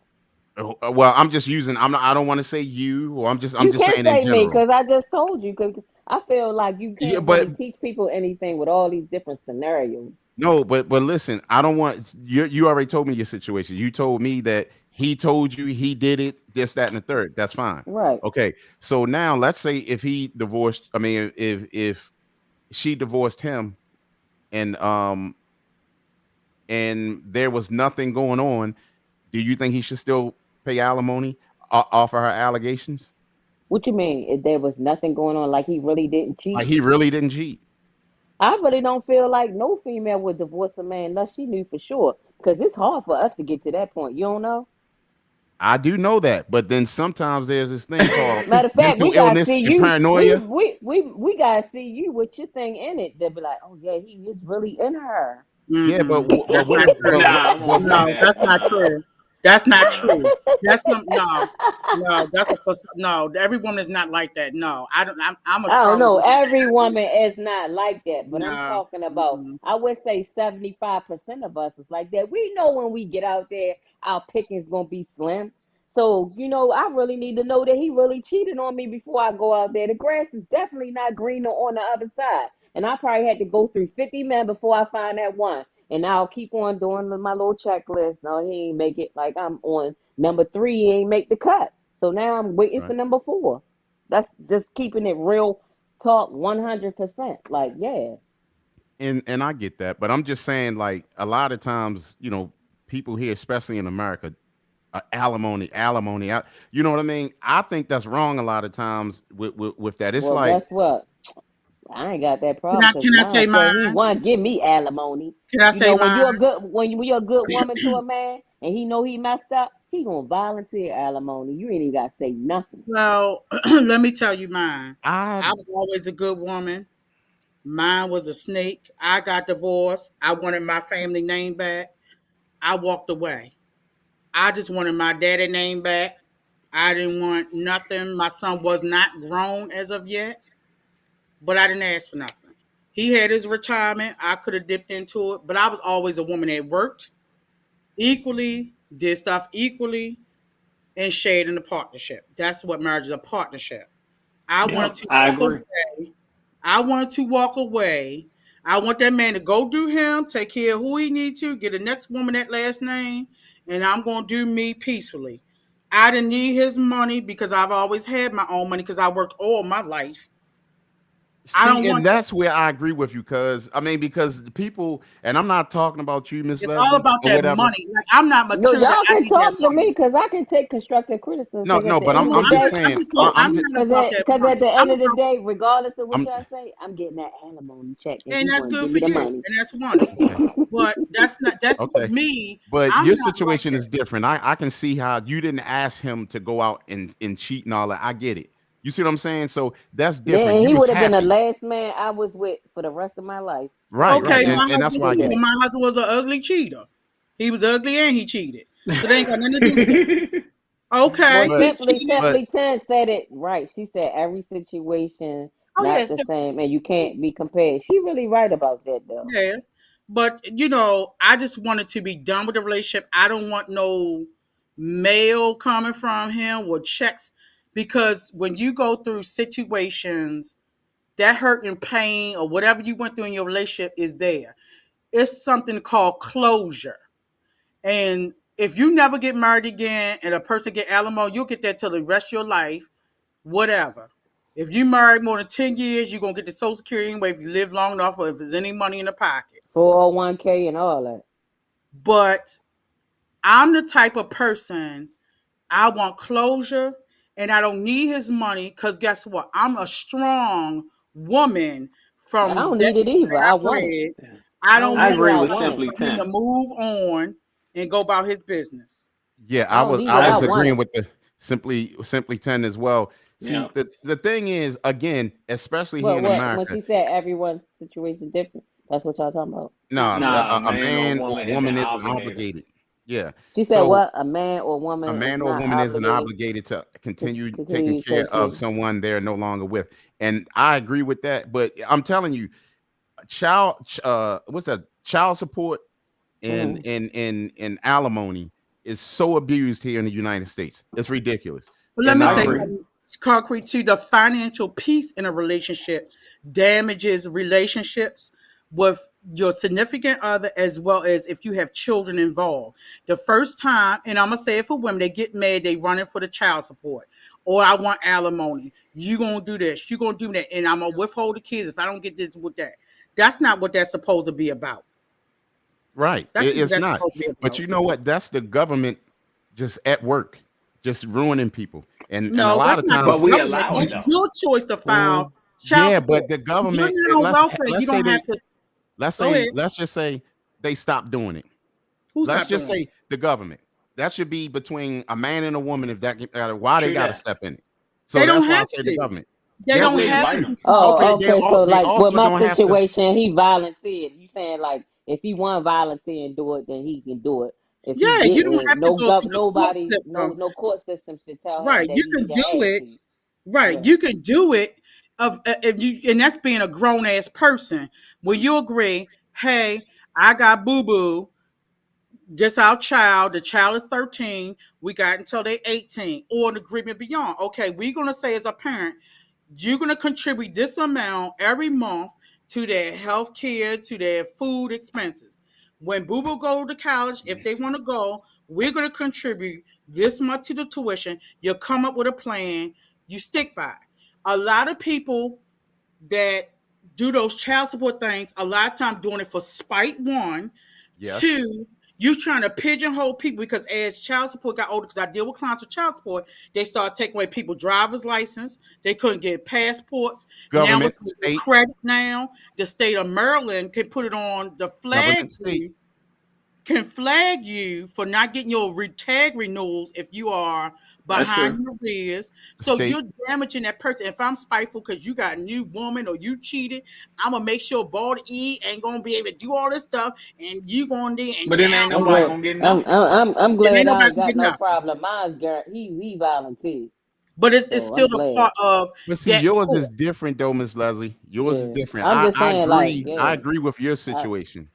Well, I'm just using. I'm not. I don't want to say you. Or I'm just You can saying in say me general. because I just told you. Because I feel like you Yeah, can't but really teach people anything with all these different scenarios. no, but listen. I don't want you. You already told me your situation. You told me that he told you he did it. This, that, and the third. That's fine. Right. Okay. So now let's say if he divorced. I mean, if she divorced him, and and there was nothing going on, do you think he should still pay alimony off of her allegations? What you mean? If there was nothing going on, like he really didn't Like cheat? he really didn't cheat. I really don't feel like no female would divorce a man unless she knew for sure. Because it's hard for us to get to that point. You don't know? I do know that, but then sometimes there's this thing called Matter of fact, mental we gotta illness see and you. We paranoia. we we we gotta see you with your thing in it. They'll be like, oh yeah, he is really in her. Yeah, Mm-mm. but That's what not if true. Nah, I won't say No, that. that's not Nah. true. That's not true. That's some no, no. That's a no. Every woman is not like that. No, I don't. I'm a I don't strong know. woman. Every woman is not like that, but I'm No. talking about, Mm-mm. I would say 75% of us is like that. We know when we get out there, our picking's going to be slim. So, I really need to know that he really cheated on me before I go out there. The grass is definitely not greener on the other side. And I probably had to go through 50 men before I find that one. And I'll keep on doing my little checklist. No, he ain't make it. Like I'm on number 3, he ain't make the cut. So now I'm waiting for right? number 4. That's just keeping it real talk 100%. Like, yeah. And I get that, but I'm just saying, like a lot of times, people here, especially in America, alimony. You know what I mean? I think that's wrong a lot of times with that. It's Well, like guess what? I ain't got that Can problem I because can I mine say said he mine? want to give me alimony. Can I say When mine? you're a good woman to a man and he know he messed up, he gonna volunteer alimony. You ain't even gotta say nothing. Well, let me tell you mine. I I was always a good woman. Mine was a snake. I got divorced. I wanted my family name back. I walked away. I just wanted my daddy name back. I didn't want nothing. My son was not grown as of yet, but I didn't ask for nothing. He had his retirement. I could have dipped into it, but I was always a woman that worked equally, did stuff equally, and shared in the partnership. That's what marriage is, a partnership. I wanted Yep, to I walk agree. away. I wanted to walk away. I want that man to go do him, take care of who he needs to, get the next woman that last name, and I'm going to do me peacefully. I didn't need his money because I've always had my own money because I worked all my life. I don't see, and want that. that's where I agree with you, because people, and I'm not talking about you, Miss It's all Leslie, about or that whatever. money. Like I'm not No, mature that y'all I can need that talk to me money. because I can take constructive criticism. No, Because at no, the but end I'm of No, the I'm just day, saying, I'm I'm just not about that at money. the I'm end of the about day, regardless of what I'm y'all say, I'm getting that alimony check, and and he that's gonna good give for me the you, money. and that's wonderful. okay, But that's not okay. me. But I'm your not like situation that. is different. I can see how you didn't ask him to go out and cheat and all that. I get it. You see what I'm saying? So that's Yeah, different. and You he was would have been the happy. last man I was with for the rest of my life. Right, He right. Okay, not my And that's husband why I do too, get but it. that. my husband was an ugly cheater. He was ugly and he cheated. So they ain't got nothing to do with that. Well, Okay, But he simply cheated. but simply 10 said it right. She said every situation Oh not yes, the same, and you can't be compared. She really right about that though. yeah. But I just wanted to be done with the relationship. I don't want no mail coming from him or checks because when you go through situations, that hurt and pain or whatever you went through in your relationship is there. It's something called closure. And if you never get married again and a person get alimony, you'll get that till the rest of your life, whatever. If you married more than 10 years, you're going to get the Social Security anyway if you live long enough or if there's any money in the pocket. 401k and all that. But I'm the type of person, I want closure and I don't need his money because guess what? I'm a strong woman I from don't that need it either. that I I've want it. read. I I don't don't I need want it. agree I with want nothing it. Simply for him to 10. move on and go about his business. yeah, I don't I need it. I I was want agreeing it. with the simply 10 as well. yeah. See, the thing is, again, especially here Well, in what when America, she said everyone's situation different, that's what y'all talking about. no, Mm-mm. Nah, a a man or man or woman a isn't woman isn't obligated. obligated. Yeah. She said So what? A man or a woman is man or not woman isn't obligated obligated to to continue taking continue to care take of care. someone they're no longer with. And I agree with that. But I'm telling you, what's that? Child support and Hmm. alimony. is so abused here in the United States. It's ridiculous. But let And me I say agree. something, Concrete, too. The financial piece in a relationship damages relationships with your significant other, as well as if you have children involved. The first time, and I'm gonna say it for women, they get mad, they running for the child support, or I want alimony. You gonna do this, you gonna do that, and I'm gonna withhold the kids if I don't get this with that. That's not what that's supposed to be about. right, That's not what it's that's not. supposed to be But about. you know what? That's the government just at work, just ruining people. And a No, lot that's of not the But times, we government. allow it That's though. your choice to file child yeah, support. but the If you're government, not on welfare, you let's don't say have to. Go ahead. let's just say they stop doing it. Who Let's stopped just doing it? say the government. That should be between a man and a woman. If that why they True got to that. step in it. They So don't that's why I have say the to. government. They Yes, But don't we they have invite do. them. to, Okay, Oh, Concrete. okay. So they like with also my don't have to. situation, he volunteered. You saying like if he want to volunteer and do it, then he can do it. If he Yeah, you don't didn't, have to go through the court nobody, system. no court system should tell him Right. that You he can do has it. to. Right. Yeah. You can do it of if you, and that's being a grown ass person. When you agree, hey, I got boo boo, just our child. The child is 13. We got until they're 18, or an agreement beyond. Okay, we're gonna say as a parent, you're going to contribute this amount every month to their health care, to their food expenses. When Boo Boo go to college, if they want to go, we're going to contribute this much to the tuition. You come up with a plan, you stick by it. A lot of people that do those child support things, a lot of times doing it for spite, one. Yes, Two, you trying to pigeonhole people because as child support got older, because I deal with clients with child support, they start taking away people's driver's license. They couldn't get passports. Now government, it's state, credit now. The state of Maryland can put it on the flag government, state. can flag you for not getting your tag renewals if you are That's behind true. your ears. So State. you're damaging that person. If I'm spiteful because you got a new woman or you cheated, I'm gonna make sure Bald E ain't gonna be able to do all this stuff, and you going there and But then now ain't I'm nobody glad. gonna get I'm nothing. I'm I'm and ain't glad I nobody ain't gonna got get no nothing. problem. Mine's he volunteered, But it's so still I'm a glad. part of But see, that yours is court. different though, Miss Leslie. Yours is Yeah, different. I'm just I saying like agree. I yeah. agree with your I, situation.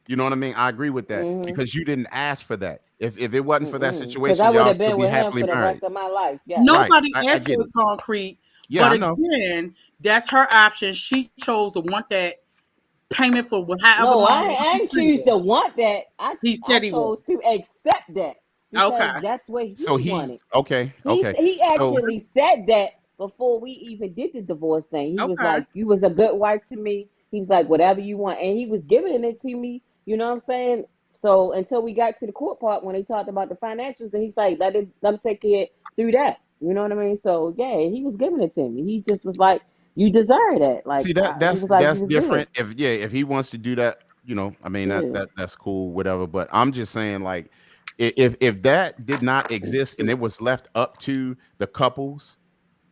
You know what I mean? I agree with that mm-hmm. because you didn't ask for that. If it wasn't for that Because I situation, would y'all have still been be with him happily for the married. rest of my life. Yes. Right. Nobody I asked get for it. the concrete, Yeah, but I know. again, that's her option. She chose to want that payment for however No, long I she's ain't choose single. to want that. He I said he would. chose to accept that because Okay. that's what he So he's wanted. okay. Okay. He So actually said that before we even did the divorce thing. He was Okay. like, "You was a good wife to me." He was like, "Whatever you want," and he was giving it to me. You know what I'm saying? So until we got to the court part when they talked about the financials, and he's like, let him take it through that." You know what I mean? So yeah, he was giving it to me. He just was like, "You deserve that." Like see that he was like, "You that's was good." different. If he wants to do that, I mean Yeah. that's cool, whatever. But I'm just saying, like, if that did not exist and it was left up to the couples,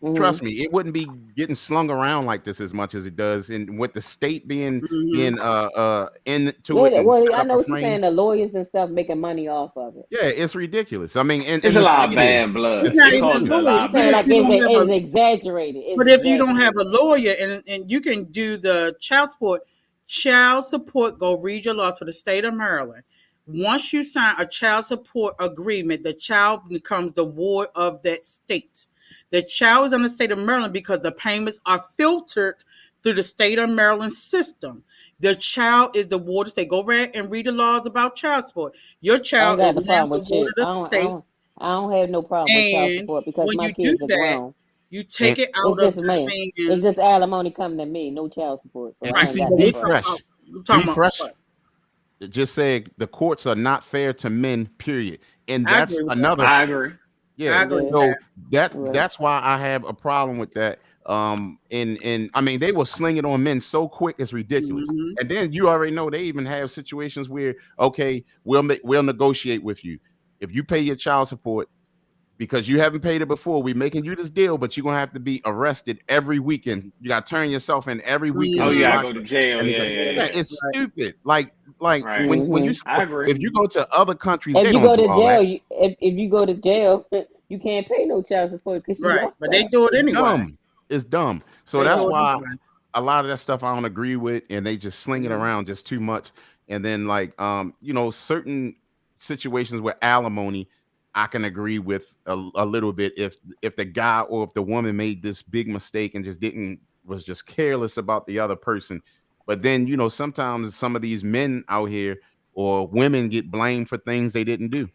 Hmm. trust me, it wouldn't be getting slung around like this as much as it does. And with the state Hmm. being into Yeah. it and Well, set I up know a what you're frame, saying. The lawyers and stuff making money off of it. yeah, it's ridiculous. I mean, It's and a the lot of state bad is It's blood. the not It state even causes is. a lawyers. lot You of But saying if bad like you don't blood. have a it's exaggerated? It's but if you don't have a exaggerated. lawyer and you can do the child support, go read your laws for the state of Maryland. Once you sign a child support agreement, the child becomes the ward of that state. The child is in the state of Maryland because the payments are filtered through the state of Maryland system. The child is the ward of the state. Go read and read the laws about child support. Your I ain't child got is no now problem the with ward chip. of the state. I don't have no problem with child And support because when my you do kids are that, grown. you take And it It's out of just the man. It's just hands. alimony coming to me, no child support. So and I Right. ain't see, got But that be problem. fresh, we're be talking about fresh. what? Just say the courts are not fair to men. Period. And I that's agree with that. another I thing. agree. Yeah. I agree Yeah. with So that. Yeah. that's why I have a problem with that. And I mean, they will sling it on men so quick, it's ridiculous. Hmm. And then you already know they even have situations where, okay, we'll negotiate with you if you pay your child support because you haven't paid it before. We're making you this deal, but you're gonna have to be arrested every weekend. You gotta turn yourself in every weekend Oh, to you the gotta Hmm. go to locker. jail. And Yeah, yeah, yeah, yeah. it's Right. stupid. Like Right. when you Hmm. I support, agree. if you go to other countries, If they you don't go do to all jail, that. if you go to jail, you can't pay no child support because you Right. locked But they up. do it It's anyway. dumb. It's dumb. So They that's do Yeah. it why anyway. a lot of that stuff I don't agree with, and they just sling it Hmm. around just too much. And then like certain situations with alimony, I can agree with a little bit if the guy or if the woman made this big mistake and was just careless about the other person. But then, sometimes some of these men out here or women get blamed for things they didn't do.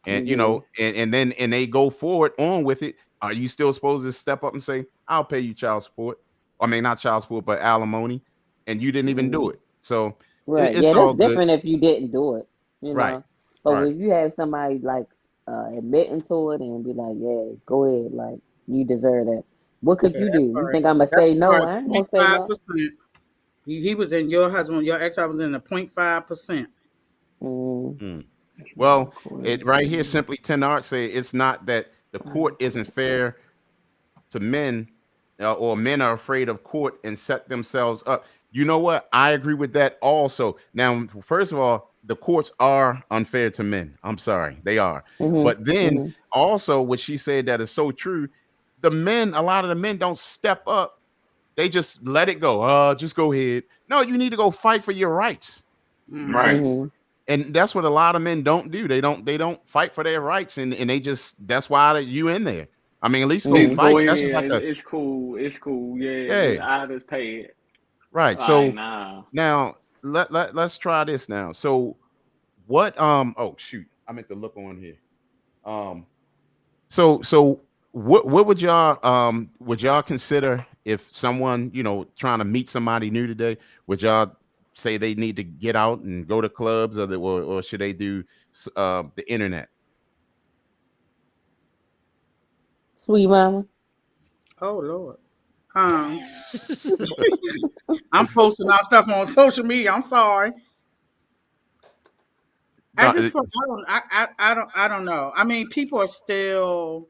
And and they go forward on with it. Are you still supposed to step up and say, I'll pay you child support? I mean, not child support, but alimony, and you didn't even do it. So Right. it's Yeah, all that's good. different if you didn't do it, Right. But Right. if you have somebody like admitting to it and be like, yeah, go ahead, like you deserve that. What could Yeah, you that's do? You right. think I'm gonna That's say no? right. I ain't gonna say no. 0.5%. He was in your husband, your ex-husband was in the 0.5%. Mm, Mm. Well, it right here, mm, simply 10 art say it's not that the court isn't fair to men, or men are afraid of court and set themselves up. You know what? I agree with that also. Now, first of all, the courts are unfair to men. I'm sorry, they are. mhm, But then mhm. also, what she said that is so true. A lot of the men don't step up. They just let it go. Just go ahead. No, you need to go fight for your rights. Right. Mhm. And that's what a lot of men don't do. They don't fight for their rights, and they just that's why you in there. I mean, at least go Just Mhm. go fight. That's just ahead. like a It's cool. It's cool. Yeah, yeah, I just pay it. right. Like, So nah. now let's try this now. So what oh shoot, I meant to look on here. Um so what would y'all consider if someone, trying to meet somebody new today, would y'all say they need to get out and go to clubs, or should they do the internet? Sweet mama. Oh Lord. Um, I'm posting our stuff on social media. I'm sorry. At this Uh, point, I don't know. I mean, people are still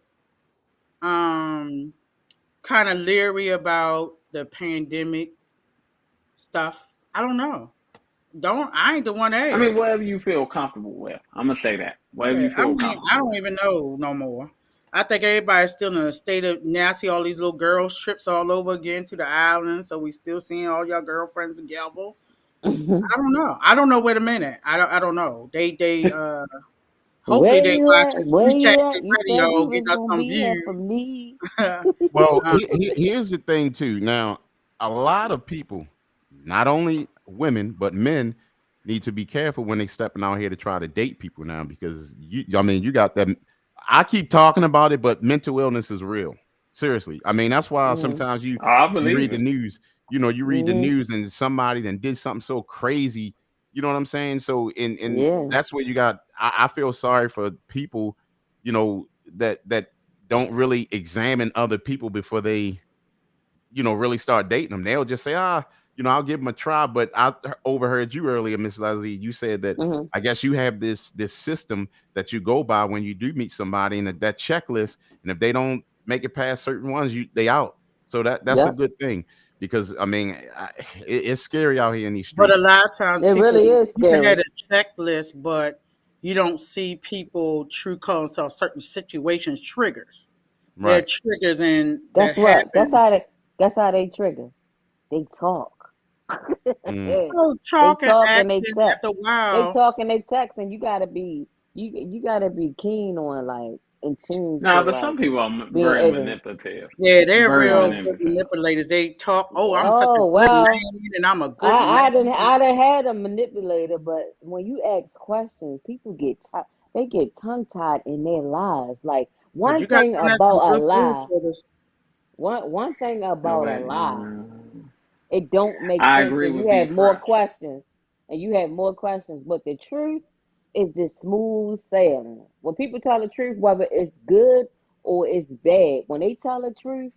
um kind of leery about the pandemic stuff. I don't know. Don't I ain't the one to I mean, ask. whatever you feel comfortable with. I'm gonna say that. Whatever Yeah, you I feel mean, I comfortable don't with. even know no more. I think everybody's still in a state of nasty. All these little girls trips all over again to the island, so we still seeing all your girlfriends together. I don't know. I don't know. Wait a minute. I don't know. They hopefully Where they you watching at? Where Free you at? Texas You said Radio, you get was us gonna some be here for views. me. well, Um, here's the thing too. Now, a lot of people, not only women but men, need to be careful when they stepping out here to try to date people now, because I mean, you got that. I keep talking about it, but mental illness is real. Seriously, I mean, that's why Mhm. sometimes you Oh, I you believe read the it. news. You read the Mhm. news and somebody then did something so crazy. You know what I'm saying? So, and Yeah. that's where you got. I feel sorry for people, that don't really examine other people before they, really start dating them. They'll just say, I'll give them a try. But I overheard you earlier, Miss Leslie. You said that Mhm. I guess you have this system that you go by when you do meet somebody, and that checklist. And if they don't make it past certain ones, they out. So that's a Yep. good thing, because I mean, it's scary out here in these but a streets. lot of times It people really is you can have scary. a checklist, but you don't see people true colors until certain situations triggers. There are Right. triggers and Guess that what? Guess happens. how they guess how they trigger. They talk. Mm. They So chalk and talk and they action text. after a They while. talk and they text, and you gotta be keen on like in tune to Nah, but like some people are being very able. manipulative. Yeah, they're Very real Huh. good manipulative. manipulators. They talk, oh, I'm such a Oh good well, man and I'm a good I man. didn't I done had a manipulator, but when you ask questions, people they get tongue tied in their lies. Like But one you got thing to have some about a good lie, bullshitters. one thing No, about a but lie, it don't make I sense, agree and you with B have more Fresh. questions, but the truth is just smooth sailing. When people tell the truth, whether it's good or it's bad, when they tell the truth,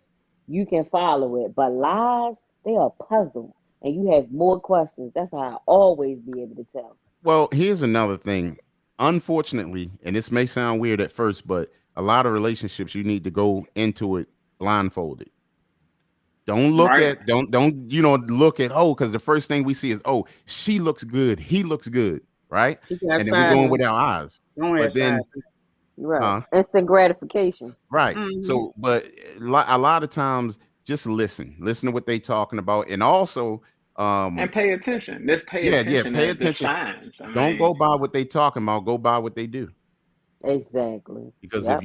you can follow it. But lies, they are a puzzle, and you have more questions. That's how I always be able to tell. Well, here's another thing. Unfortunately, and this may sound weird at first, but a lot of relationships you need to go into it blindfolded. Right? Don't look at, because the first thing we see is, she looks good, he looks good, right? He got And then we side. go in Hmm. with our eyes. Don't have But side. then, Right, huh? instant gratification. Right. Mm-hmm. So, but a lot of times, just listen to what they talking about, and also Um, And pay attention. Just pay yeah, attention pay to the attention. signs. I Don't mean, go by what they talking about. Go by what they do. Exactly. Because Yep.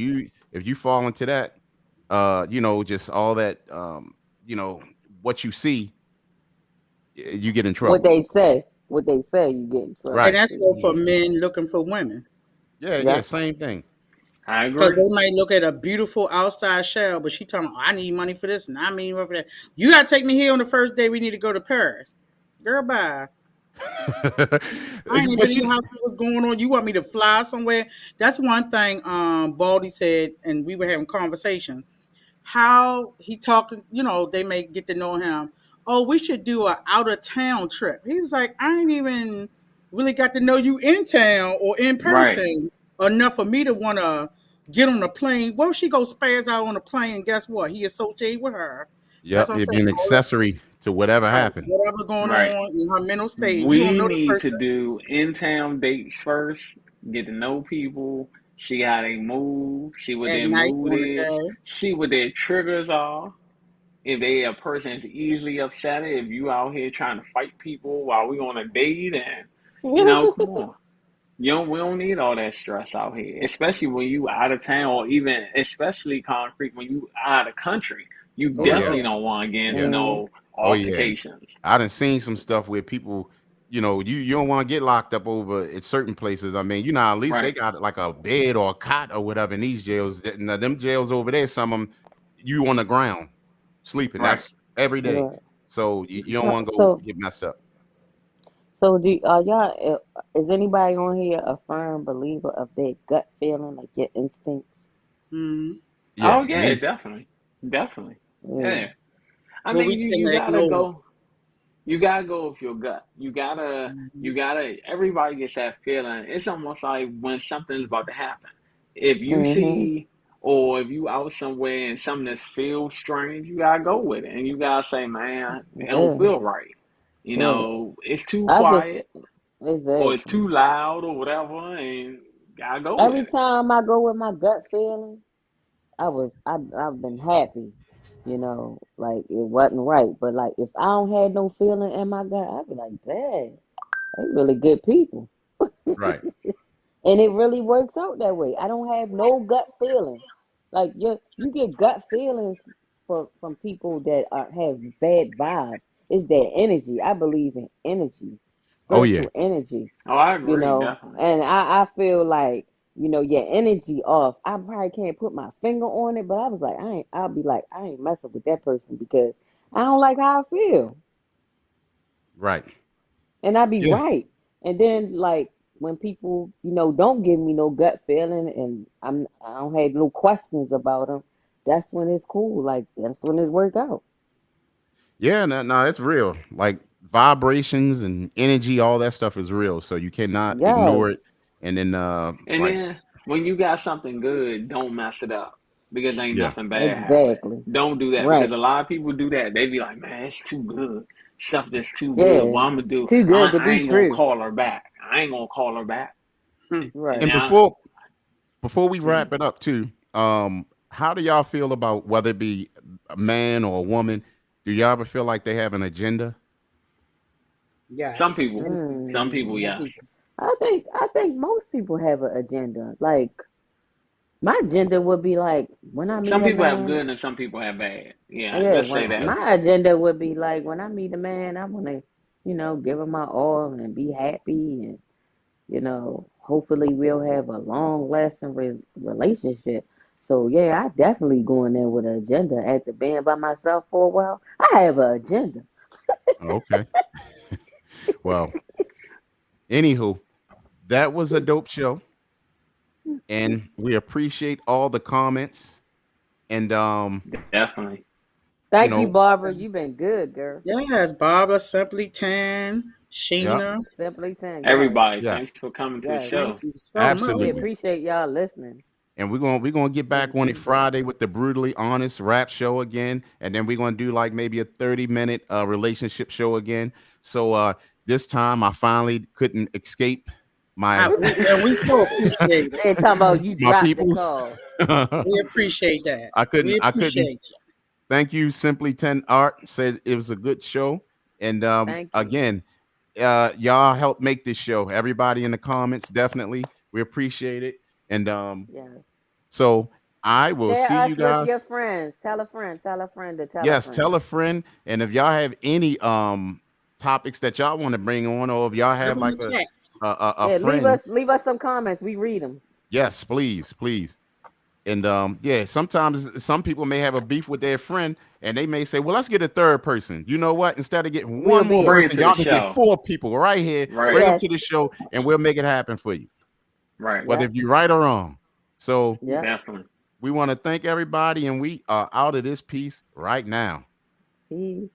if you fall into that, just all that, you know, what you see, you get in What trouble. they say. What they say, you get in And trouble. Right. that's go for Mhm. men looking for women. Yeah, Yep. same thing. I Because agree. they might look at a beautiful outside shell, but she telling them, I need money for this and I need money for that. You got to take me here on the first day. We need to go to Paris. Girl, bye. I ain't been But in your house. What's going on? You want me to fly somewhere? That's one thing Baldy said, and we were having conversation. How he talking, they may get to know him. Oh, we should do a out of town trip. He was like, I ain't even really got to know you in town or in Right. person enough for me to want to get on a plane. Well, she go spaz out on a plane, and guess what? He associated with her. That's yep, what I'm it'd saying. be an All that, accessory to whatever right, happened. whatever going Right. on in her mental state, you don't We know the need to person do in-town dates first, get to know people, see how they move, see what at their night mood on the is, day. see what their triggers are. If they a person is easily upset, if you out here trying to fight people while we on a date, and come on. We don't need all that stress out here, especially when you out of town, or even especially concrete when you out of country. You Oh yeah, definitely don't want to get into Yeah. Mhm. no Oh yeah. altercations. I done seen some stuff where people, you don't want to get locked up over at certain places. I mean, at least they Right, got like a bed or a cot or whatever in these jails. Now, them jails over there, some of them, you on the ground sleeping. right. That's every day. Right. So you don't So, want to go so, get messed up. so do y'all? Is anybody on here a firm believer of their gut feeling, like your instincts? mm-hmm. Yeah, Oh yeah, me. definitely, definitely. Yeah. Yeah, I But mean, we you tend you to gotta ignore go. You gotta go with your gut. it. You gotta. Everybody gets that feeling. It's almost like when something's about to happen. If you Mhm. see, or if you out somewhere and something that feels strange, you gotta go with it, and you gotta say, man, it don't Yeah. feel right. Yeah. It's too I just quiet, or it's exactly. too loud, or whatever, and gotta go with Every it. time I go with my gut feeling, I've been happy. Like it wasn't right. But like if I don't have no feeling in my gut, I'd be like, dang, they really good people. Right. And it really works out that way. I don't have no gut feeling. Like you get gut feelings from people that have bad vibes. It's their energy. I believe in energy, Oh yeah. spiritual energy. Oh, I agree, definitely. And I feel like your energy off. I probably can't put my finger on it, but I was like, I'll be like, I ain't messing with that person because I don't like how I feel, Right. and I be Yeah. right. And then like when people don't give me no gut feeling, and I don't have no questions about them, that's when it's cool. Like that's when it work out. Yeah. No, it's real. Like vibrations and energy, all that stuff is real. So you cannot Yes, ignore it. And then, And then when you got something good, don't mess it up because ain't yeah. nothing bad happen. exactly. Don't do that because Right. a lot of people do that. They be like, man, it's too good. Stuff that's too good. Yeah. What I'm gonna do? Too good to I be ain't gonna true. call her back. I ain't gonna call her back. Hmm. And And Right. now, before we mhm. wrap it up too, how do y'all feel about whether it be a man or a woman? Do y'all ever feel like they have an agenda? Some Yes. people, some people, Mm. Some yes. people. I think most people have an agenda. Like my agenda would be like when I meet Some a people have man. good and some people have bad. Yeah, Yeah, let's say when that. Okay. my agenda would be like when I meet a man, I want to, give him my all and be happy, and hopefully we'll have a long lasting relationship. So yeah, I definitely go in there with an agenda. After being by myself for a while, I have an agenda. Okay. Well, anywho, that was a dope show, and we appreciate all the comments. And Definitely. you Thank you, know, Barbara. You've been good, girl. Yes, Barbara, Simply Tan, yeah, Sheena. Simply saying yes, Everybody, yeah, thanks for coming to the yes. Thank show. you so We much. absolutely. appreciate y'all listening. And we're gonna get back on it Hmm. Friday with the brutally honest rap show again, and then we're gonna do like maybe a 30-minute relationship show again. So this time I finally couldn't escape my And we so appreciate it. They talking about you my dropped the peoples. call. We appreciate that. I We couldn't. appreciate you. Thank you, Simply 10 Art said it was a good show, And Thank you. again, y'all help make this show. Everybody in the comments, definitely, we appreciate it. And Yes. so I will Share see us you with guys. your friends. Tell a friend. Tell a friend to tell a Yes, friend. tell a friend. And if y'all have any topics that y'all want to bring on, or if y'all have Open like the chat. a Yeah, friend, leave us some comments. We read them. yes, please, please. And yeah, sometimes some people may have a beef with their friend, and they may say, "Well, let's get a third person." You know what? Instead of getting We'll one more be it. Bring it person, to the y'all can get show. 4 people right here. Right. Bring them Yes. to the show, and we'll make it happen for you, Right. whether Yep. if you're right or wrong. So Yep. Definitely. we want to thank everybody, and we are out of this piece right now. Peace.